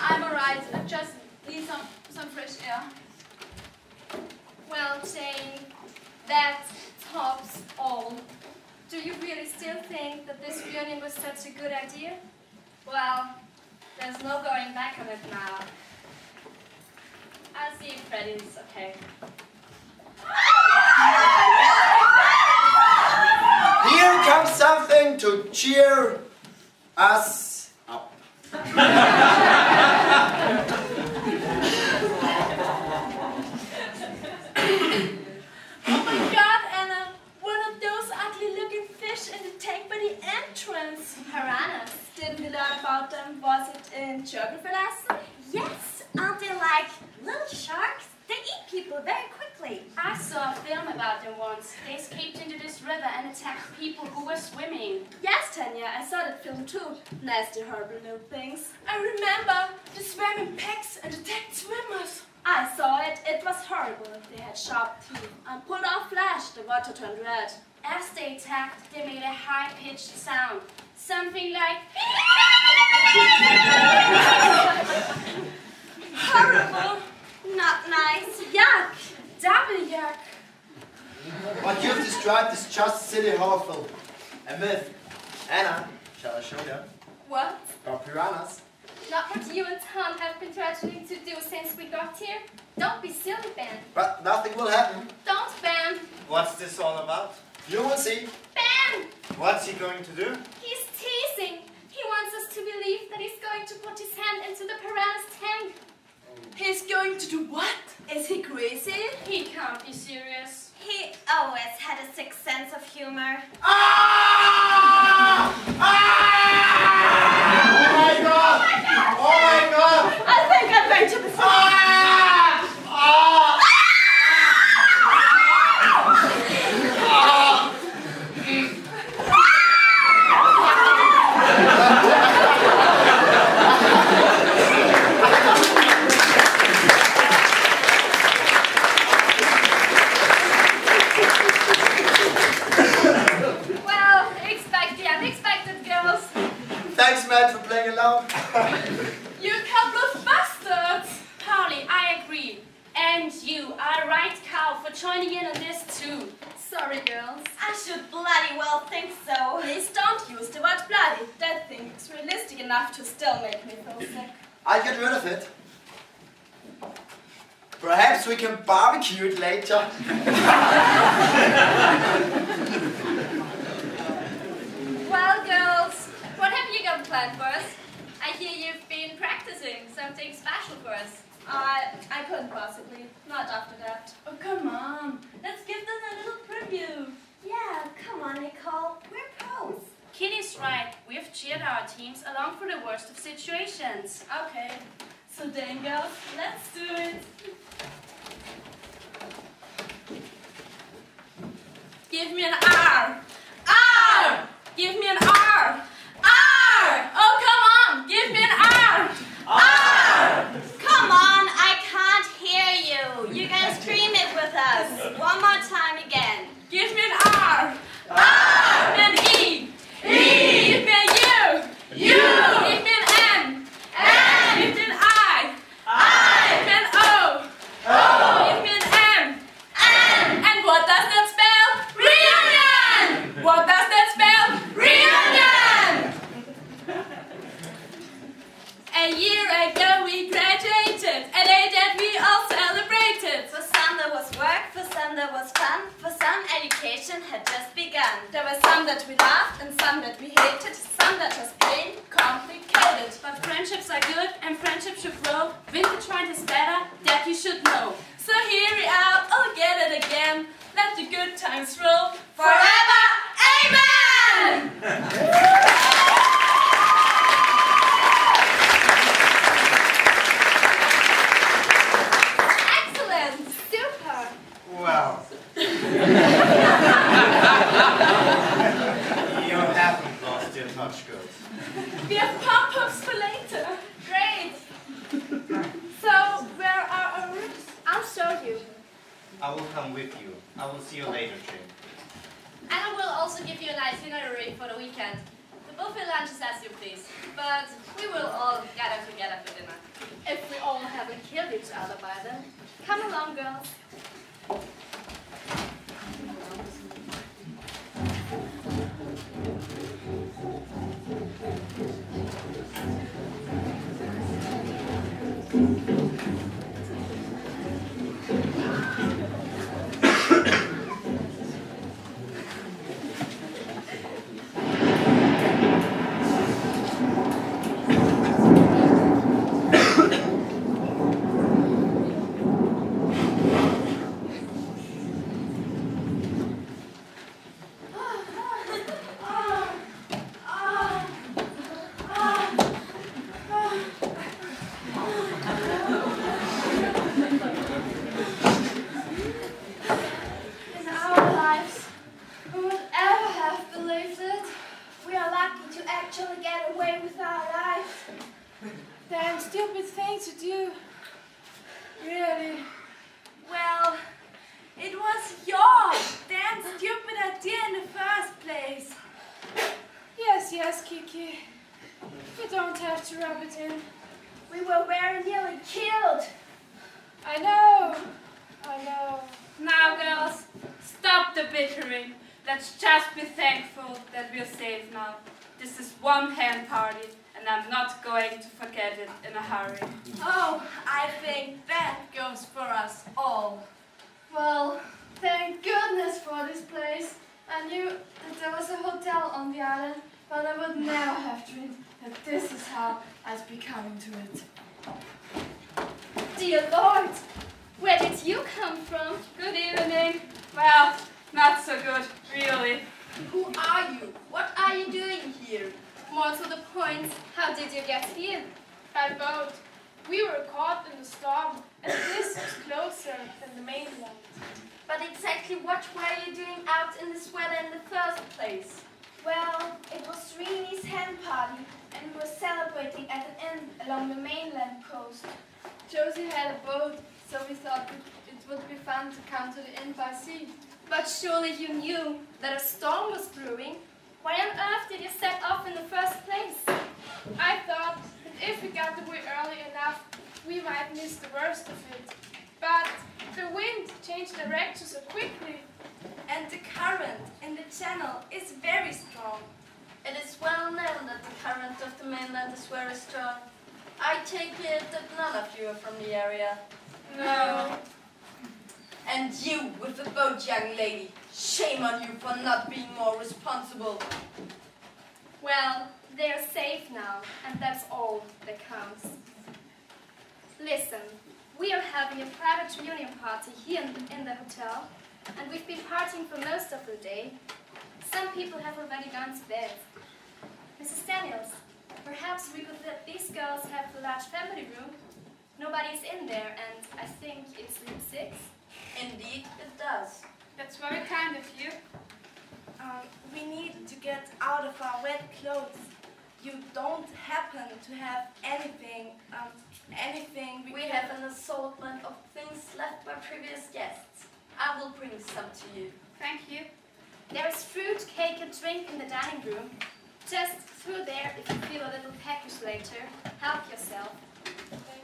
I'm alright. I just need some fresh air. Well, Jane, that tops all. Do you really still think that this reunion was such a good idea? Well, there's no going back on it now. I'll see if Freddie's okay. Here comes something to cheer us up. Oh my God, Anna! One of those ugly-looking fish in the tank by the entrance. Piranhas. Didn't we learn about them? Was it in geography lesson? Yes. Aren't they like little sharks? They eat people very quickly. I saw a film about them once. They escaped into this river and attacked people who were swimming. Yes, Tanya, I saw that film too. Nasty, horrible little things. I remember the swam in packs and attacked swimmers. I saw it. It was horrible. They had sharp teeth and pulled off flash. The water turned red. As they attacked, they made a high-pitched sound. Something like... Horrible. Not nice. Yuck. Double yuck. What you've described is just silly horrible. A myth. Anna, shall I show you? What? About piranhas. Not what you and Tom have been threatening to do since we got here. Don't be silly, Ben. But nothing will happen. Don't, Ben. What's this all about? You will see. Ben! What's he going to do? He's teasing. He wants us to believe that he's going to put his hand into the piranha's tank. He's going to do what? Is he crazy? He can't be serious. He always had a sixth sense of humor. Ah! Ah! Oh my God! Oh my God! I think I'm going to the side. Ah! Ah! Well, mad for playing alone. You couple of bastards! Polly, I agree. And you are right, Cow, for joining in on this too. Sorry, girls. I should bloody well think so. Please don't use the word bloody. That thing is realistic enough to still make me feel sick. I'll get rid of it. Perhaps we can barbecue it later. Well, girls, what have you got planned for us? I hear you've been practicing something special for us. I couldn't possibly. Not after that. Oh, come on. Let's give them a little preview. Yeah, come on, Nicole. We're pros. Kitty's right. We've cheered our teams along for the worst of situations. Okay. So then, girls, let's do it. Give me an R. R! Give me an R. R! Oh, come on. Give me an R. R! Come on, I can't hear you. You gotta scream it with us. One more time again. Give me an R. R! Give me an E. E! Give me a U. U! Give me an N. N! Give me an I. I! Give me an O. O! Give me an M. M! And what does that spell? Reunion! What does that spell? Reunion! A year ago we graduated, a day that we all celebrated. For some there was work, for some there was fun, for some education had just begun. There were some that we loved and some that we hated, some that was plain complicated. But friendships are good and friendships should grow. Vintage wine is better, that you should know. So here we are, all get it again. Let the good times roll forever. Amen! Excellent! Super! Well. You haven't lost your touch, girls. We have pop-ups for later. Great! So, where are our rooms? I'll show you. I will come with you. I will see you later, Jane. And I will also give you a nice itinerary for the weekend. The buffet lunch is as you please, but we will all gather together for dinner. If we all haven't killed each other by then. Come along, girls. Let's just be thankful that we're safe now. This is one hen party, and I'm not going to forget it in a hurry. Oh, I think that goes for us all. Well, thank goodness for this place. I knew that there was a hotel on the island, but I would never have dreamed that this is how I'd be coming to it. Dear Lord, where did you come from? Good evening. Well, not so good, really. Who are you? What are you doing here? More to the point, how did you get here? By boat. We were caught in the storm, and this was closer than the mainland. But exactly what were you doing out in this weather in the first place? Well, it was Rini's hen party, and we were celebrating at an inn along the mainland coast. Josie had a boat, so we thought it would be fun to come to the inn by sea. But surely you knew that a storm was brewing. Why on earth did you set off in the first place? I thought that if we got away early enough, we might miss the worst of it. But the wind changed direction so quickly. And the current in the channel is very strong. It is well known that the current of the mainland is very strong. I take it that none of you are from the area. No. And you with the boat, young lady. Shame on you for not being more responsible. Well, they're safe now, and that's all that counts. Listen, we are having a private reunion party here in the hotel, and we've been partying for most of the day. Some people have already gone to bed. Mrs. Daniels, perhaps we could let these girls have the large family room. Nobody's in there, and I think it's room 6. Indeed, it does. That's very kind of you. We need to get out of our wet clothes. You don't happen to have anything, We have an assortment of things left by previous guests. I will bring some to you. Thank you. There is fruit, cake, and drink in the dining room. Just through there if you feel a little peckish later. Help yourself.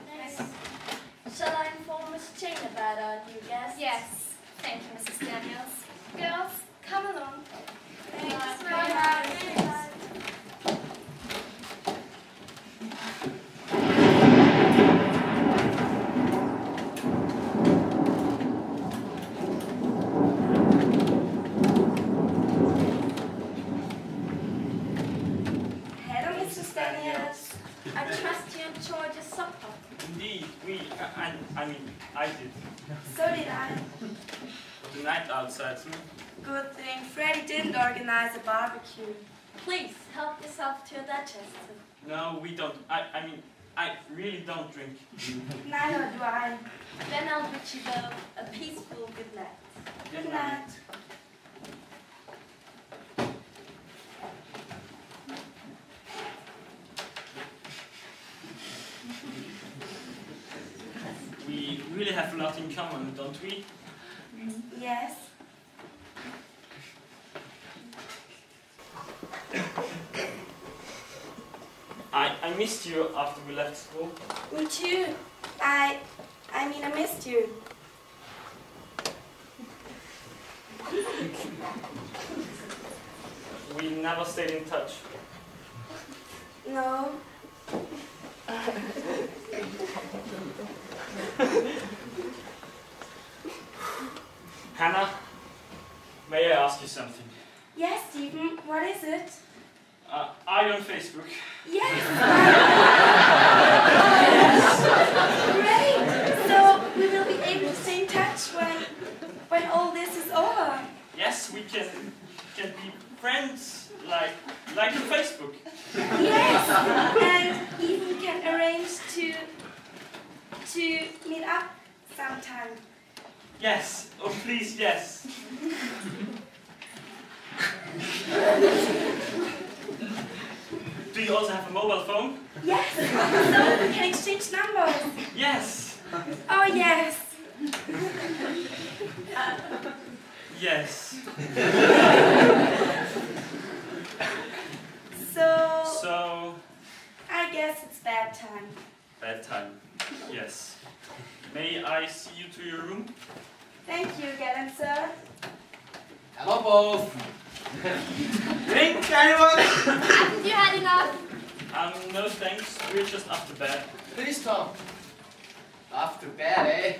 Thanks. Shall I inform Miss Jane about our new guests? Yes. Thank you, Mrs. Daniels. Girls, come along. Thanks. Bye. Hello, Mrs. Daniels. I trust you enjoyed your supper. Indeed, I did. So did I. But the night outside, Good thing Freddie didn't organize a barbecue. Please help yourself to your digestion. No, we don't. I really don't drink. Neither do I. Then I'll bid you both a peaceful good night. Good night. We really have a lot in common, don't we? Yes. I missed you after we left school. Me too. I missed you. We never stayed in touch. No. Hannah, may I ask you something? Yes, Stephen. What is it? Are you on Facebook? Yes. Great. So we will be able to stay in touch when all this is over. Yes, we can be friends like on Facebook. Yes, and even can arrange to meet up sometime. Yes. Oh, please, yes. Do you also have a mobile phone? Yes. So we can exchange numbers. Yes. Oh yes. Yes. So I guess it's bedtime. Bedtime. Yes. May I see you to your room? Thank you, gallant sir. Hello, both. Drink, anyone? Haven't you had enough? No thanks. We're just after bed. Please, Tom. After bed, eh?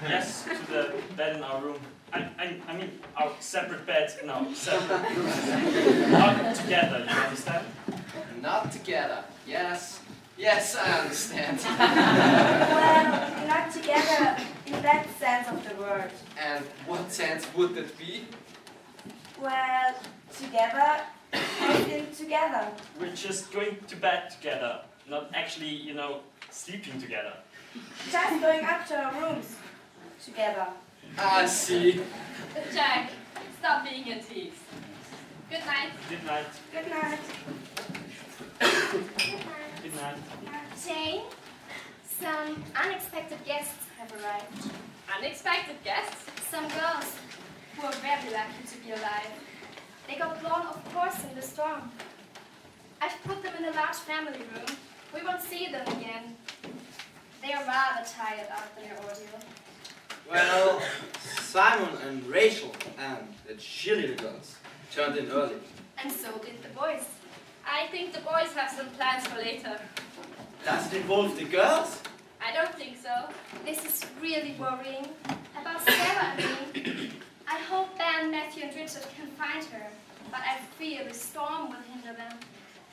Yes, to the bed in our room. I mean, our separate beds. No, separate. Not together, you understand? Not together. Yes. Yes, I understand. Well, not together in that sense of the word. And what sense would that be? Well, together as in together. We're just going to bed together, not actually, sleeping together. Just going up to our rooms together. I see. Jack, stop being a tease. Good night. Good night. Good night. Good night. Jane, some unexpected guests have arrived. Unexpected guests? Some girls who are very lucky to be alive. They got blown off course in the storm. I've put them in a large family room. We won't see them again. They are rather tired after their ordeal. Well, Simon and Rachel and the cheerleader girls turned in early. And so did the boys. I think the boys have some plans for later. Does it involve the girls? I don't think so. This is really worrying. About Sarah and me. I hope Ben, Matthew and Richard can find her, but I fear the storm will hinder them.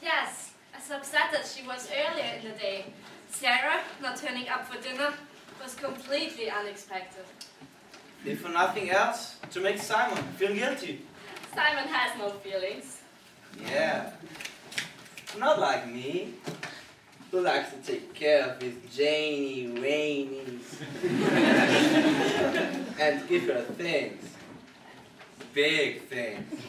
Yes, I was upset that she was earlier in the day. Sarah not turning up for dinner was completely unexpected. If for nothing else, to make Simon feel guilty. Simon has no feelings. Yeah. Not like me, who likes to take care of his Janie Rainies and give her things. Big things.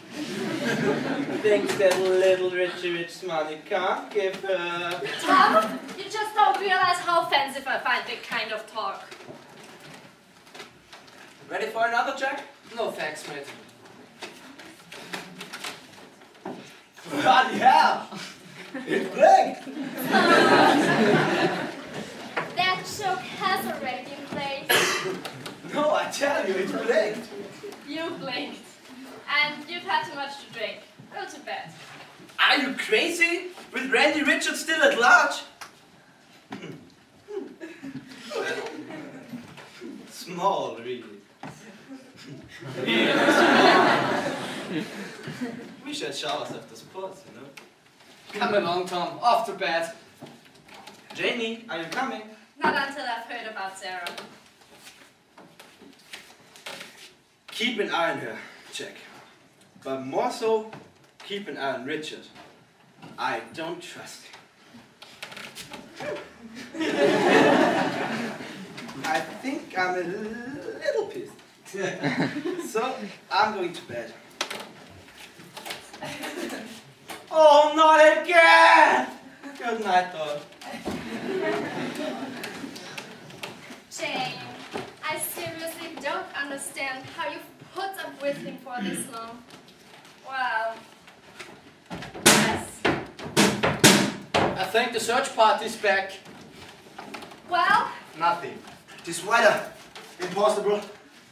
Things that little Rich money can't give her. Tom, you just don't realize how offensive I find that kind of talk. Ready for another check? No thanks, mate. Bloody hell! It's blinked! That joke has already been played. No, I tell you, it's blinked. You blinked. And you've had too much to drink. Go to bed. Are you crazy? With Randy Richards still at large? Small, really. Really small. We should show us after sports, you know. Come along, Tom. Off to bed. Janie, are you coming? Not until I've heard about Sarah. Keep an eye on her, Jack. But more so, keep an eye on Richard. I don't trust him. I think I'm a little pissed. So, I'm going to bed. Oh, not again! Good night, dog. Jane, I seriously don't understand how you've put up with him for this long. Well, yes. I think the search party's back. Well? Nothing. This weather. Impossible.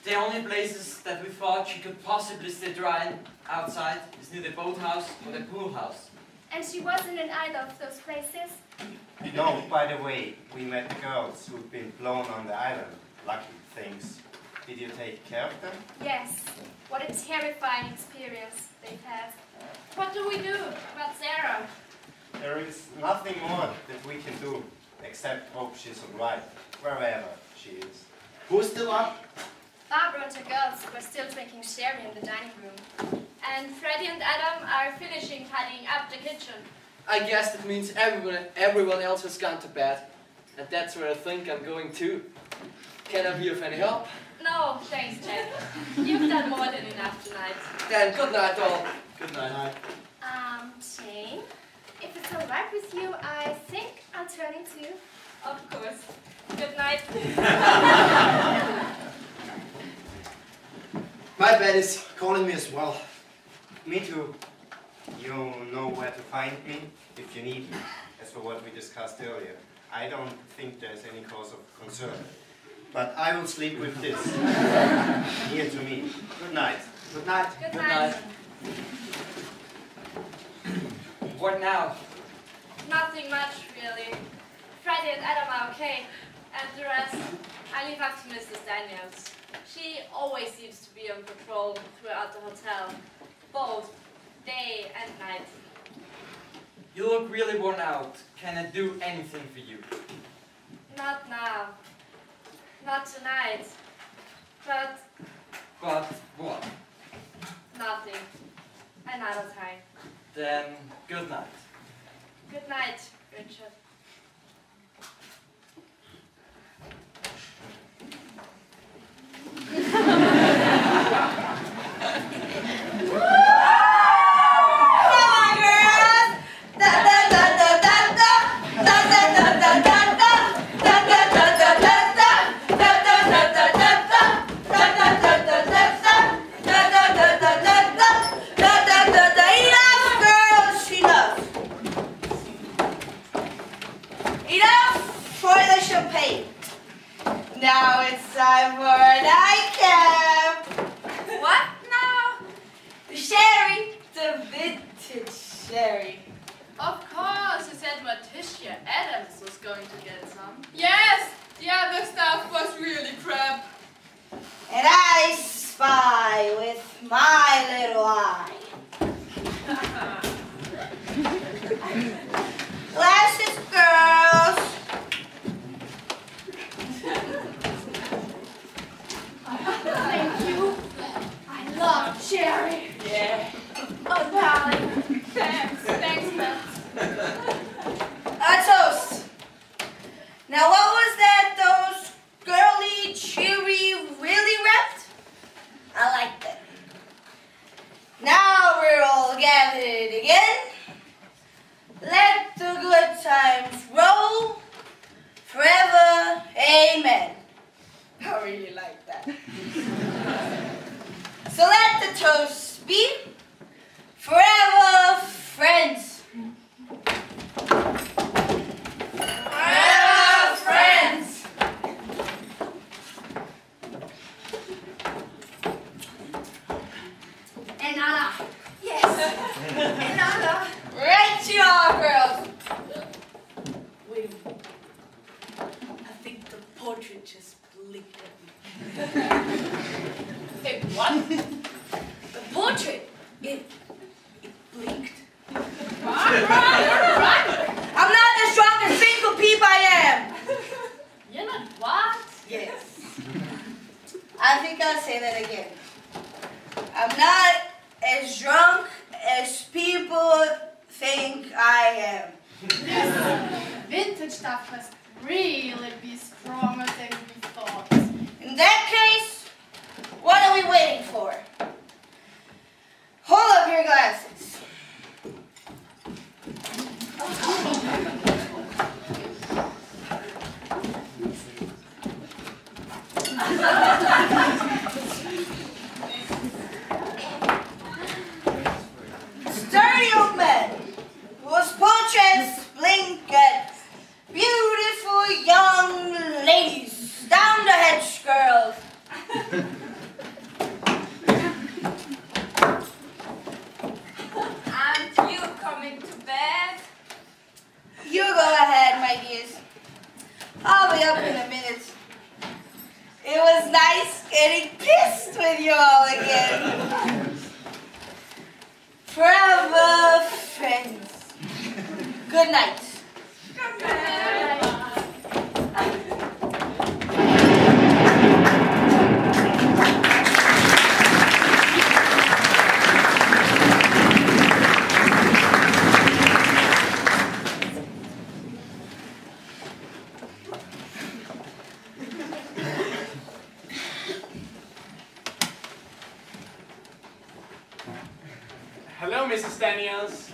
The only places that we thought she could possibly stay dry outside is near the boathouse or the pool house. And she wasn't in either of those places? No, by the way, we met the girls who've been blown on the island. Lucky things. Did you take care of them? Yes. What a terrifying experience they've had. What do we do about Sarah? There is nothing more that we can do except hope she's alright, wherever she is. Who's still up? Barbara and her girls were still drinking sherry in the dining room. And Freddie and Adam are finishing tidying up the kitchen. I guess that means everyone else has gone to bed. And that's where I think I'm going too. Can I be of any help? No, thanks, Jack. You've done more than enough tonight. Then good night all. Good night. Jane, if it's alright with you, I think I'll turn in too. Of course. Good night. My bed is calling me as well. Me too. You know where to find me if you need me. As for what we discussed earlier, I don't think there's any cause of concern. But I will sleep with this near to me. Good night. Good night. Good night. What now? Nothing much, really. Freddie and Adam are okay. And the rest, I leave up to Mrs. Daniels. She always seems to be on patrol throughout the hotel, both day and night. You look really worn out. Can I do anything for you? Not now. Not tonight. But But what? nothing. Another time. Then, good night. Good night, Richard. sherry. Of course, you said Morticia Adams was going to get some. Yes, the other stuff was really crap. And I spy with my little eye. Glasses, girls. Thank you. I love cherry. Yeah. Oh, darling. Thanks, Matt. A toast. Now, what was that? Those girly, cheery, really wrapped? I like that. Now we're all gathered again. Let the good times roll forever. Amen. I really like that. So let the toast be forever friends. Forever friends. And Anna. Yes. And Anna. Right you are, girls. Wait. I think the portrait just blinked at me. Hey, what? The portrait, it blinked. I'm not the strongest single peep I am. You're not what? Yes. I think I'll say that again. I'm not as drunk as people think I am. This vintage stuff must really be stronger than we thought. In that case, what are we waiting for? Hold up your glasses. Sturdy old men whose portraits blink at beautiful young ladies down the hedge, girls. Aren't you coming to bed? You go ahead, my dears. I'll be up in a minute. It was nice getting pissed with you all again. Forever friends. Good night. Good night. Hello, Mrs. Daniels.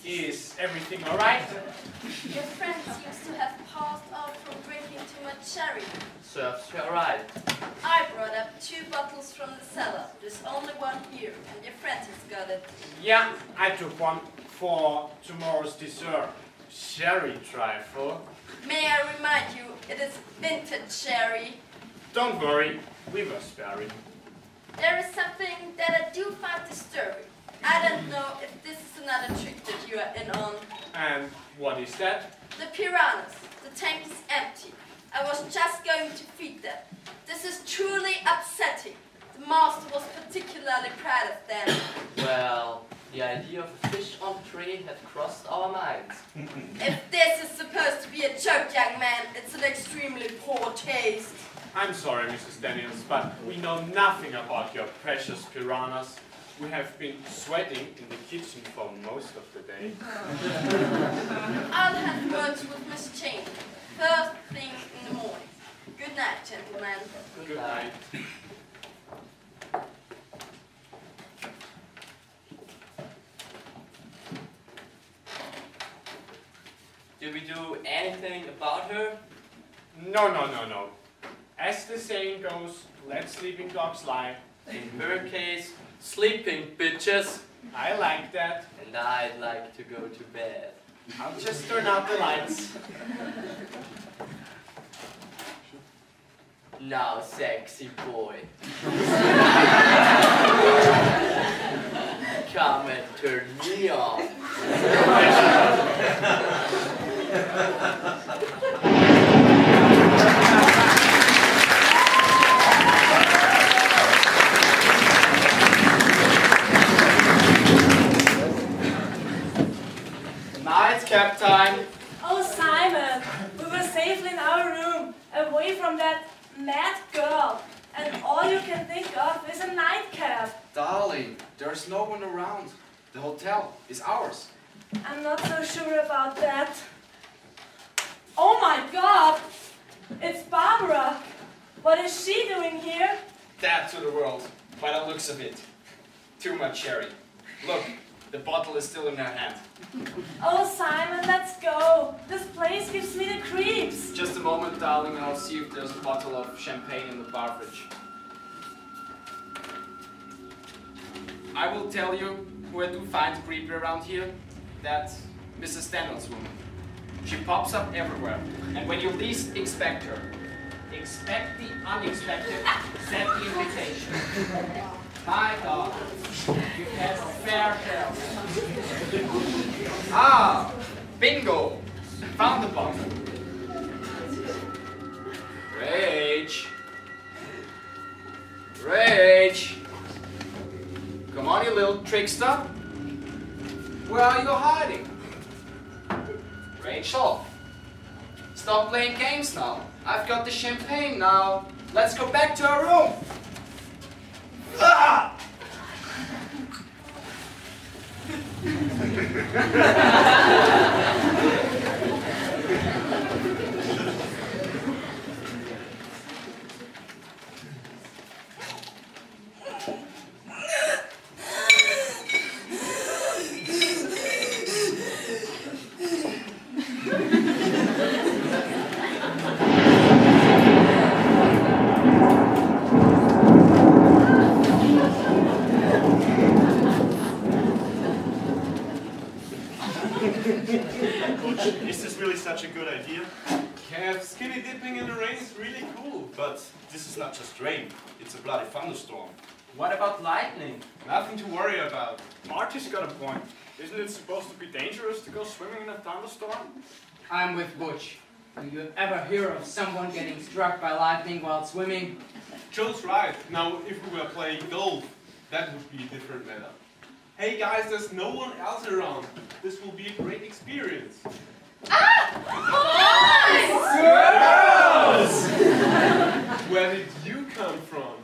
Is everything all right? Your friend seems to have passed out from drinking too much sherry. Serves you right. I brought up 2 bottles from the cellar. There's only one here, and your friend has got it. Yeah, I took one for tomorrow's dessert. Sherry trifle. May I remind you, it is vintage sherry. Don't worry, we were sparing. There is something that I do find disturbing. I don't know if this is another trick that you are in on. And what is that? The piranhas. The tank is empty. I was just going to feed them. This is truly upsetting. The master was particularly proud of them. Well, the idea of a fish entree had crossed our minds. If this is supposed to be a joke, young man, it's an extremely poor taste. I'm sorry, Mrs. Daniels, but we know nothing about your precious piranhas. We have been sweating in the kitchen for most of the day. I'll have words with Miss Jane. First thing in the morning. Good night, gentlemen. Good night. Did we do anything about her? No. As the saying goes, let sleeping dogs lie. In her case, sleeping bitches. I like that. And I'd like to go to bed. I'll just turn out the lights. Now, sexy boy. come and turn me off. Night, Captain. Oh, Simon, we were safely in our room, away from that mad girl, and all you can think of is a nightcap. Darling, there's no one around. The hotel is ours. I'm not so sure about that. Oh my God! It's Barbara! What is she doing here? Dead to the world, by the looks of it. Too much sherry. Look, the bottle is still in her hand. Oh, Simon, let's go. This place gives me the creeps. Just a moment, darling, and I'll see if there's a bottle of champagne in the bar fridge. I will tell you who I do find creepy around here. That's Mrs. Stanley's woman. She pops up everywhere, and when you least expect her, expect the unexpected, set the invitation. My God, you have a fair share. Ah, bingo! Found the bottle. Rage. Rage. Come on, you little trickster. Where are you hiding? Rachel, stop playing games now. I've got the champagne now. Let's go back to our room. Ah! Is this really such a good idea? Kev, skinny dipping in the rain is really cool. But this is not just rain, it's a bloody thunderstorm. What about lightning? Nothing to worry about. Marty's got a point. Isn't it supposed to be dangerous to go swimming in a thunderstorm? I'm with Butch. Do you ever hear of someone getting struck by lightning while swimming? Joe's right. Now, if we were playing golf, that would be a different matter. Hey guys, there's no one else around. This will be a great experience. Girls! Where did you come from?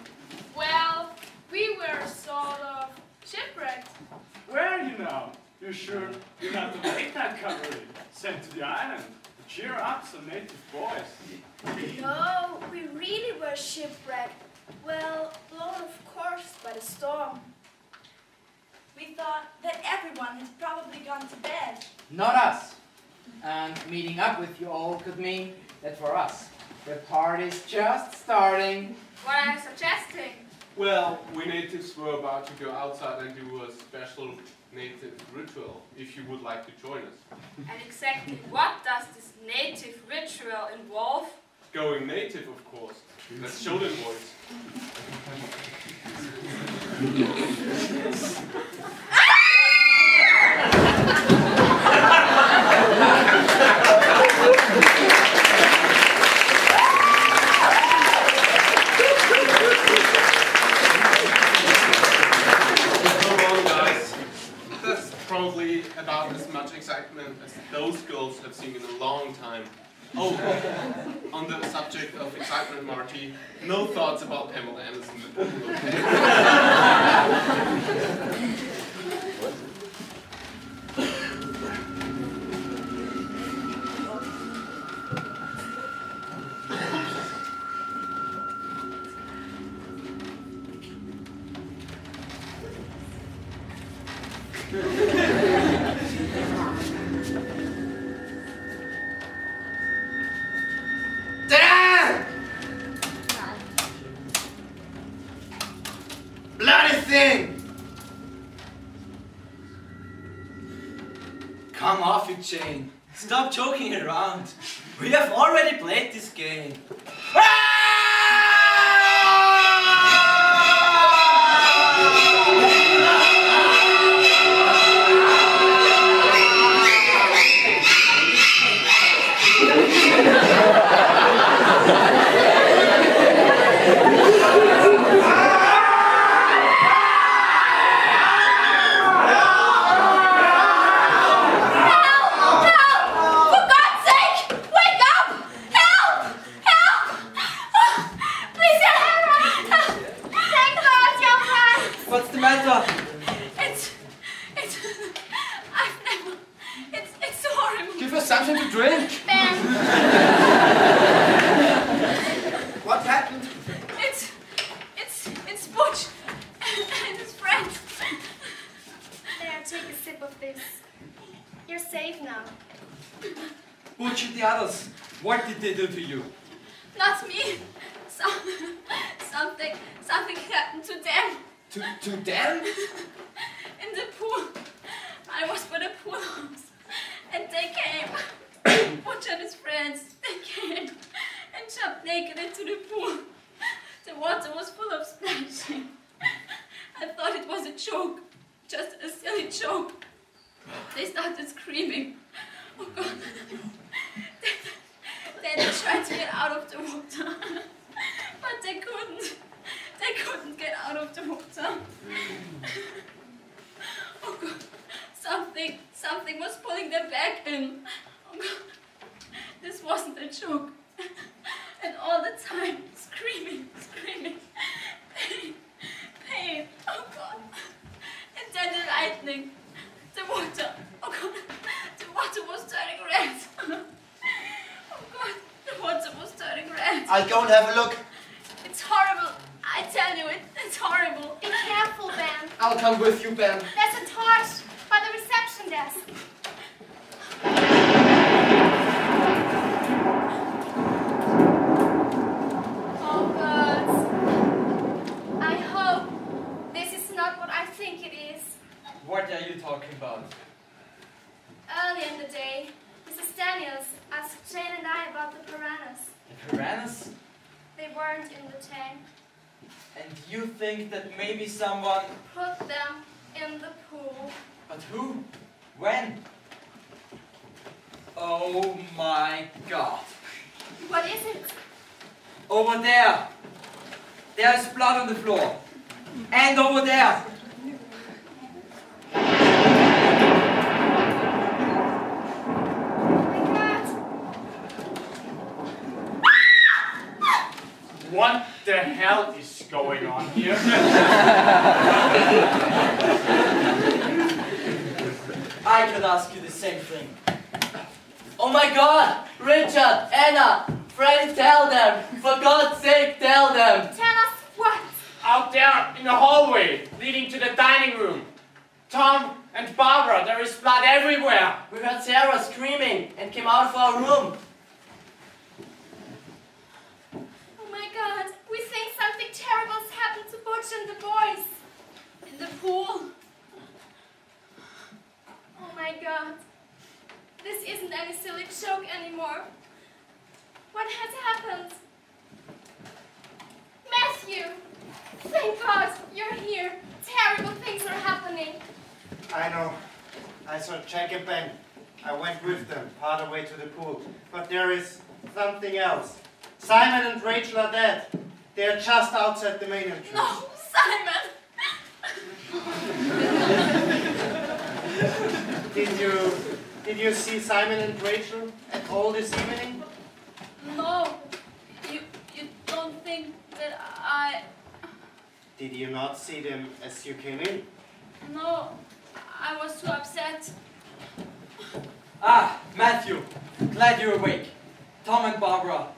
Well, we were sort of shipwrecked. Where are you now? You sure you're not the late night cavalry sent to the island to cheer up some native boys? No, we really were shipwrecked. Well, blown of course by the storm. We thought that everyone had probably gone to bed. Not us. And meeting up with you all could mean that for us, the party's just starting. What are you suggesting? Well, we natives were about to go outside and do a special native ritual, if you would like to join us. And exactly what does this native ritual involve? Going native, of course. Let's show them, boys. Probably about as much excitement as those girls have seen in a long time. Oh, on the subject of excitement, Marty, no thoughts about Pamela Anderson. Bloody thing! Come off it, Jane. Stop joking around. We have already played this game. something to drink? Ben! What happened? It's Butch and his friends. There, take a sip of this. You're safe now. Butch and the others, what did they do to you? Not me. Something happened to them. To them? In the pool. I was by the pool house. And they came. Butch and his friends. They came and jumped naked into the pool. The water was full of splashing. I thought it was a joke. Just a silly joke. They started screaming. Oh God. Then they tried to get out of the water. But they couldn't. They couldn't get out of the water. Oh God. Something was pulling them back in. Oh God. This wasn't a joke. And all the time, screaming. Pain. Oh God. And then the lightning. The water. Oh God. The water was turning red. Oh God. The water was turning red. I'll go and have a look. It's horrible. I tell you, it's horrible. Be careful, Ben. I'll come with you, Ben. There's a torch by the reception desk. Oh, God. I hope this is not what I think it is. What are you talking about? Early in the day, Mrs. Daniels asked Jane and I about the piranhas. The piranhas? They weren't in the tank. And you think that maybe someone... Put them in the pool. But who? When? Oh my God. What is it? Over there. There is blood on the floor. And over there. What the hell is going on here? I could ask you the same thing. Oh my God! Richard, Anna, Freddy, tell them! For God's sake, tell them! Tell us what? Out there in the hallway, leading to the dining room. Tom and Barbara, there is blood everywhere. We heard Sarah screaming and came out of our room. Oh my God, we think something terrible has happened to Butch and the boys. In the pool. Oh my God. This isn't any silly joke anymore. What has happened? Matthew! Thank God you're here. Terrible things are happening. I know. I saw Jack and Ben. I went with them part of the way to the pool. But there is something else. Simon and Rachel are dead. They are just outside the main entrance. No, Simon! Did you see Simon and Rachel at all this evening? No. You don't think that I... Did you not see them as you came in? No. I was too upset. Ah, Matthew. Glad you're awake. Tom and Barbara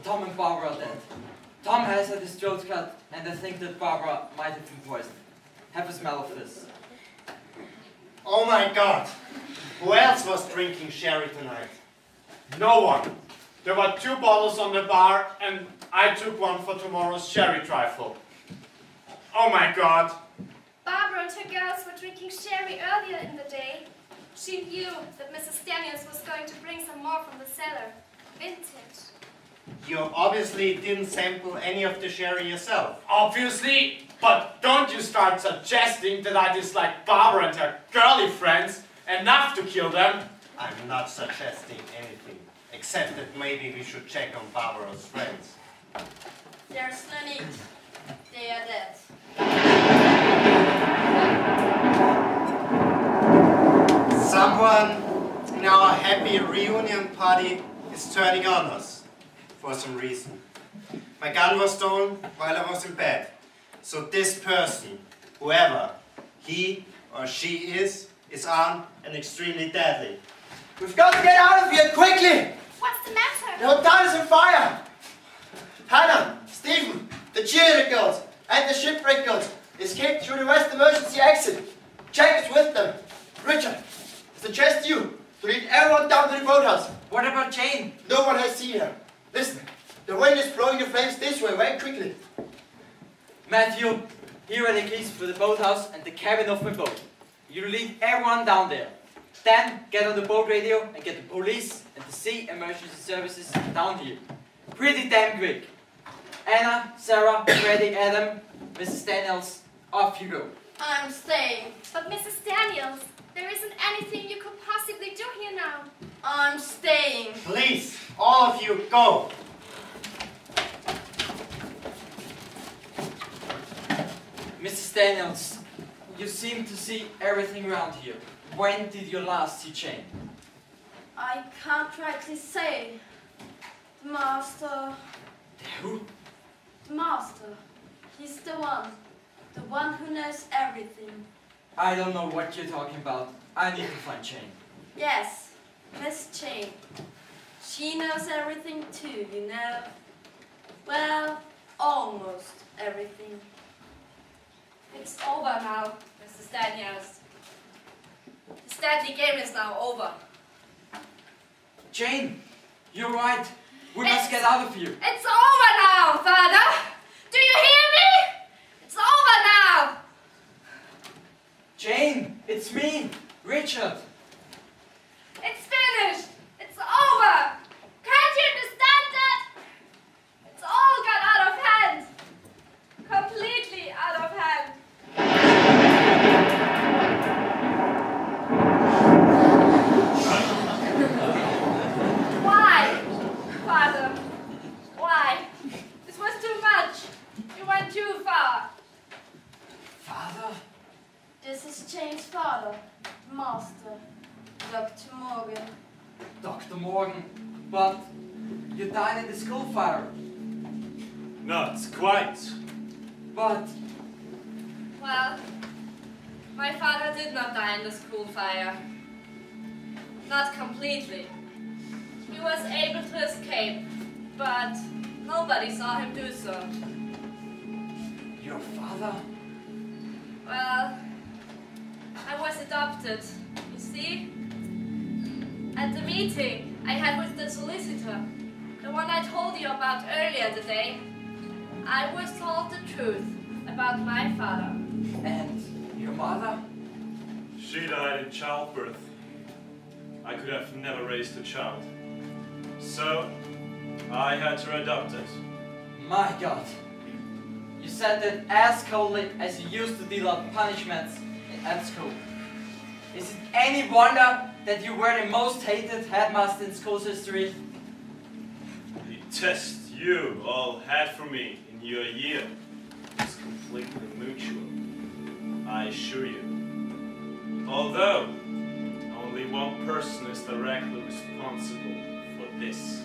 are dead. Tom has had his throat cut, and I think that Barbara might have been poisoned. Have a smell of this. Oh my God! Who else was drinking sherry tonight? No one. There were 2 bottles on the bar, and I took one for tomorrow's sherry trifle. Oh my God. Barbara and her girls were drinking sherry earlier in the day. She knew that Mrs. Daniels was going to bring some more from the cellar. Vintage. You obviously didn't sample any of the sherry yourself. Obviously, but don't you start suggesting that I dislike Barbara and her girly friends enough to kill them. I'm not suggesting anything, except that maybe we should check on Barbara's friends. There's no need. They are dead. Someone in our happy reunion party is turning on us for some reason. My gun was stolen while I was in bed. So this person, whoever he or she is armed and extremely deadly. We've got to get out of here quickly! What's the matter? The hotel is on fire! Hannah, Stephen, the cheerleader girls, and the shipwreck girls escaped through the west emergency exit. Jack is with them. Richard, I suggest you to lead everyone down to the boathouse. What about Jane? No one has seen her. Listen, the wind is blowing the flames this way very quickly. Matthew, here are the keys for the boathouse and the cabin of my boat. You lead everyone down there. Then get on the boat radio and get the police and the sea emergency services down here. Pretty damn quick. Anna, Sarah, Freddie, Adam, Mrs. Daniels, off you go. I'm staying. But Mrs. Daniels, there isn't anything you could possibly do here now. I'm staying. Please, all of you, go. Mrs. Daniels, you seem to see everything around here. When did you last see Jane? I can't rightly say. The master. Who? The master. He's the one who knows everything. I don't know what you're talking about. I need to find Jane. Yes, Miss Jane. She knows everything too, you know. Well, almost everything. It's over now, Mrs. Daniels. The deadly game is now over. Jane, you're right. We must get out of here. It's over now, Father! Do you hear me? It's over now! Jane, it's me, Richard. It's finished! It's over! Can't you understand that? It's all got out of hand! Completely out of hand! Why? Father, why? This was too much. You went too far. Father? This is Jane's father, Master, Dr. Morgan. Dr. Morgan, but you died in the school fire. Not quite. But... Well, my father did not die in the school fire. Not completely. He was able to escape, but nobody saw him do so. Your father? Well, I was adopted, you see? At the meeting I had with the solicitor, the one I told you about earlier today, I was told the truth about my father. And your mother? She died in childbirth. I could have never raised a child. So, I had to adopt it. My God. You said that as coldly as you used to deal out punishments at school. Is it any wonder that you were the most hated headmaster in school's history? The test you all had for me in your year was completely mutual, I assure you. Although, only one person is directly responsible for this.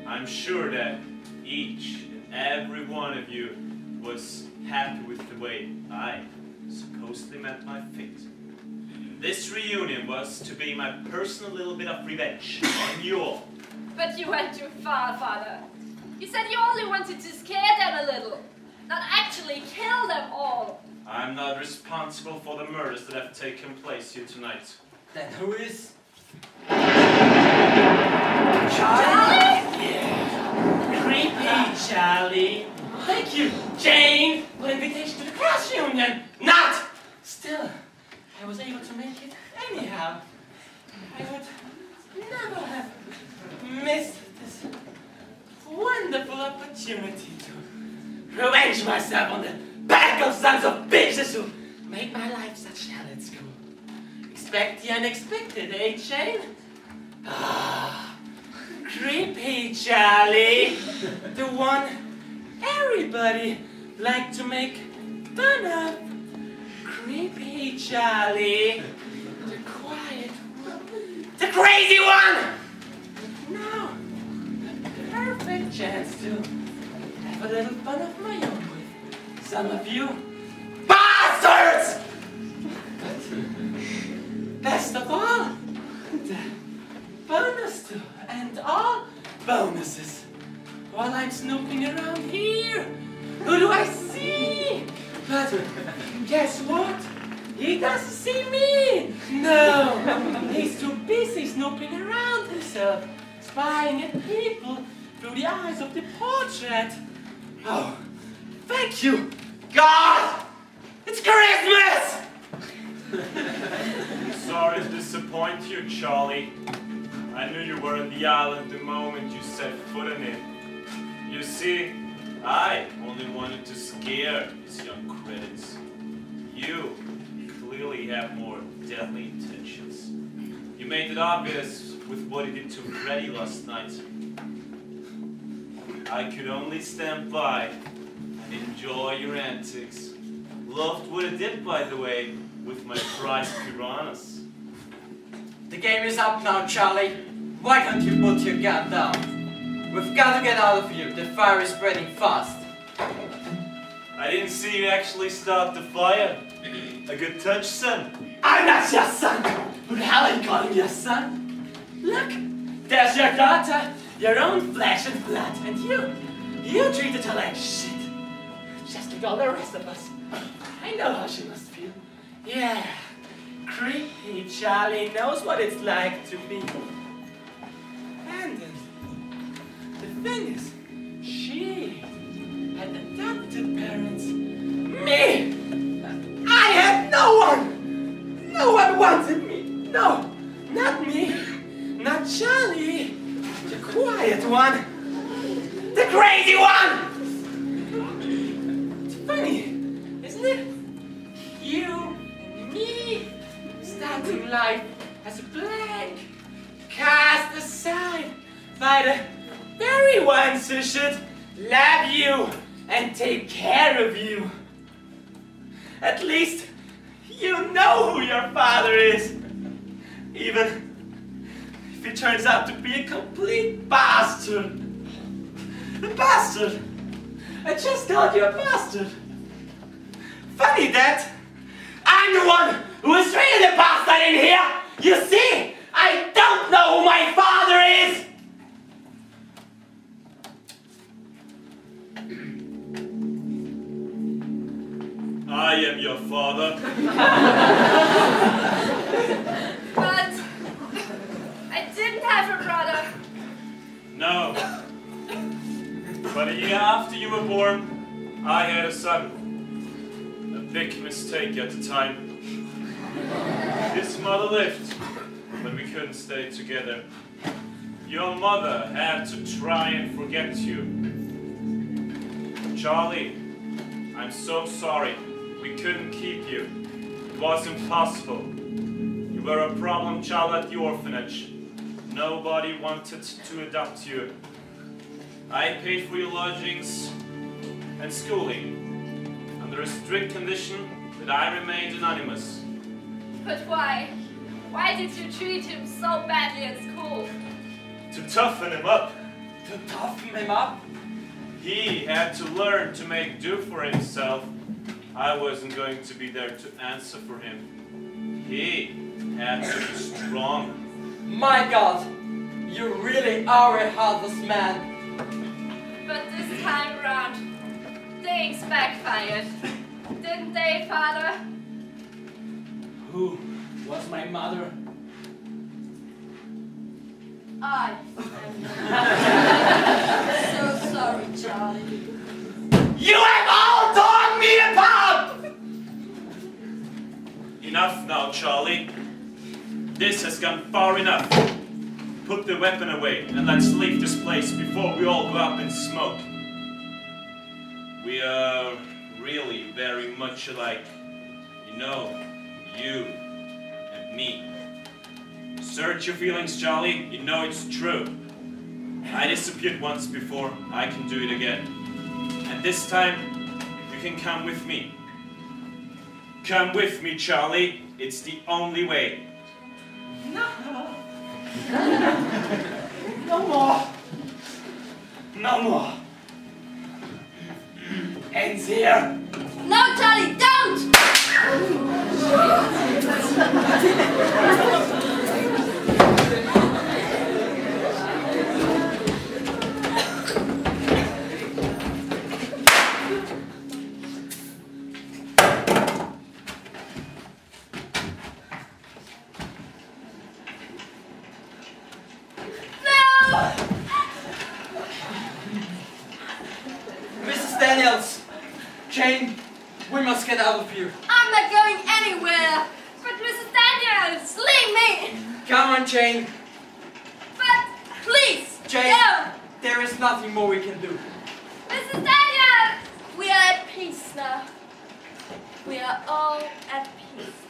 I'm sure that each and every one of you was happy with the way I supposedly met my fate. This reunion was to be my personal little bit of revenge on you all. But you went too far, Father. You said you only wanted to scare them a little, not actually kill them all. I'm not responsible for the murders that have taken place here tonight. Then who is? Charlie? Yeah. Creepy, Charlie. Thank you, Jane, for the invitation to the class reunion. Not! Still, I was able to make it anyhow. I would never have missed this wonderful opportunity to revenge myself on the back of sons of bitches who made my life such hell at school. Expect the unexpected, eh, Jane? Ah, creepy, Charlie. The one everybody liked to make fun of. Creepy, Charlie. The quiet one. The crazy one! Now, a perfect chance to have a little fun of my own with some of you bastards! But best of all, the bonuses. While I'm snooping around here, who do I see? But guess what? He doesn't see me! No! He's too busy snooping around himself, spying at people through the eyes of the portrait. Oh, thank you, God! It's Christmas! Sorry to disappoint you, Charlie. I knew you were on the island the moment you set foot in it. You see, I only wanted to scare these young critics. You clearly have more deadly intentions. You made it obvious with what you did to Freddy last night. I could only stand by and enjoy your antics. Loved what I did, by the way, with my prized piranhas. The game is up now, Charlie. Why can't you put your gun down? We've got to get out of here. The fire is spreading fast. I didn't see you actually start the fire. A good touch, son. I'm not your son! Who the hell are you calling your son? Look, there's your daughter, your own flesh and blood, and you treated her like shit. Just like all the rest of us. I know how she must feel. Yeah, creepy Charlie knows what it's like to be abandoned. The thing is, she had adopted parents. Me! I had no one! No one wanted me! No, not me! Not Charlie! The quiet one! The crazy one! It's funny, isn't it? You and me starting life as a blank, cast aside by the very ones who should love you and take care of you. At least you know who your father is, even if he turns out to be a complete bastard. A bastard! I just called you a bastard. Funny that I'm the one who is really the bastard in here. You see, I don't know who my father is. I am your father. But I didn't have a brother. No. But a year after you were born, I had a son. A big mistake at the time. His mother lived, but we couldn't stay together. Your mother had to try and forget you. Charlie, I'm so sorry. We couldn't keep you. It was impossible. You were a problem child at the orphanage. Nobody wanted to adopt you. I paid for your lodgings and schooling, under a strict condition that I remained anonymous. But why? Why did you treat him so badly at school? To toughen him up. To toughen him up? He had to learn to make do for himself. I wasn't going to be there to answer for him. He had to be strong. My God, you really are a heartless man. But this time around, things backfired. Didn't they, Father? Who was my mother? I am so sorry, Charlie. You have all torn me apart! Enough now, Charlie. This has gone far enough. Put the weapon away and let's leave this place before we all go up in smoke. We are really very much alike. You know, you and me. Search your feelings, Charlie. You know it's true. I disappeared once before. I can do it again. And this time, you can come with me. Come with me, Charlie. It's the only way. No. No more. No more. Ends here. No, Charlie, don't! Daniels! Jane, we must get out of here. I'm not going anywhere. But Mrs. Daniels, leave me. Come on, Jane. But please, Jane, go. there is nothing more we can do. Mrs. Daniels, we are at peace now. We are all at peace.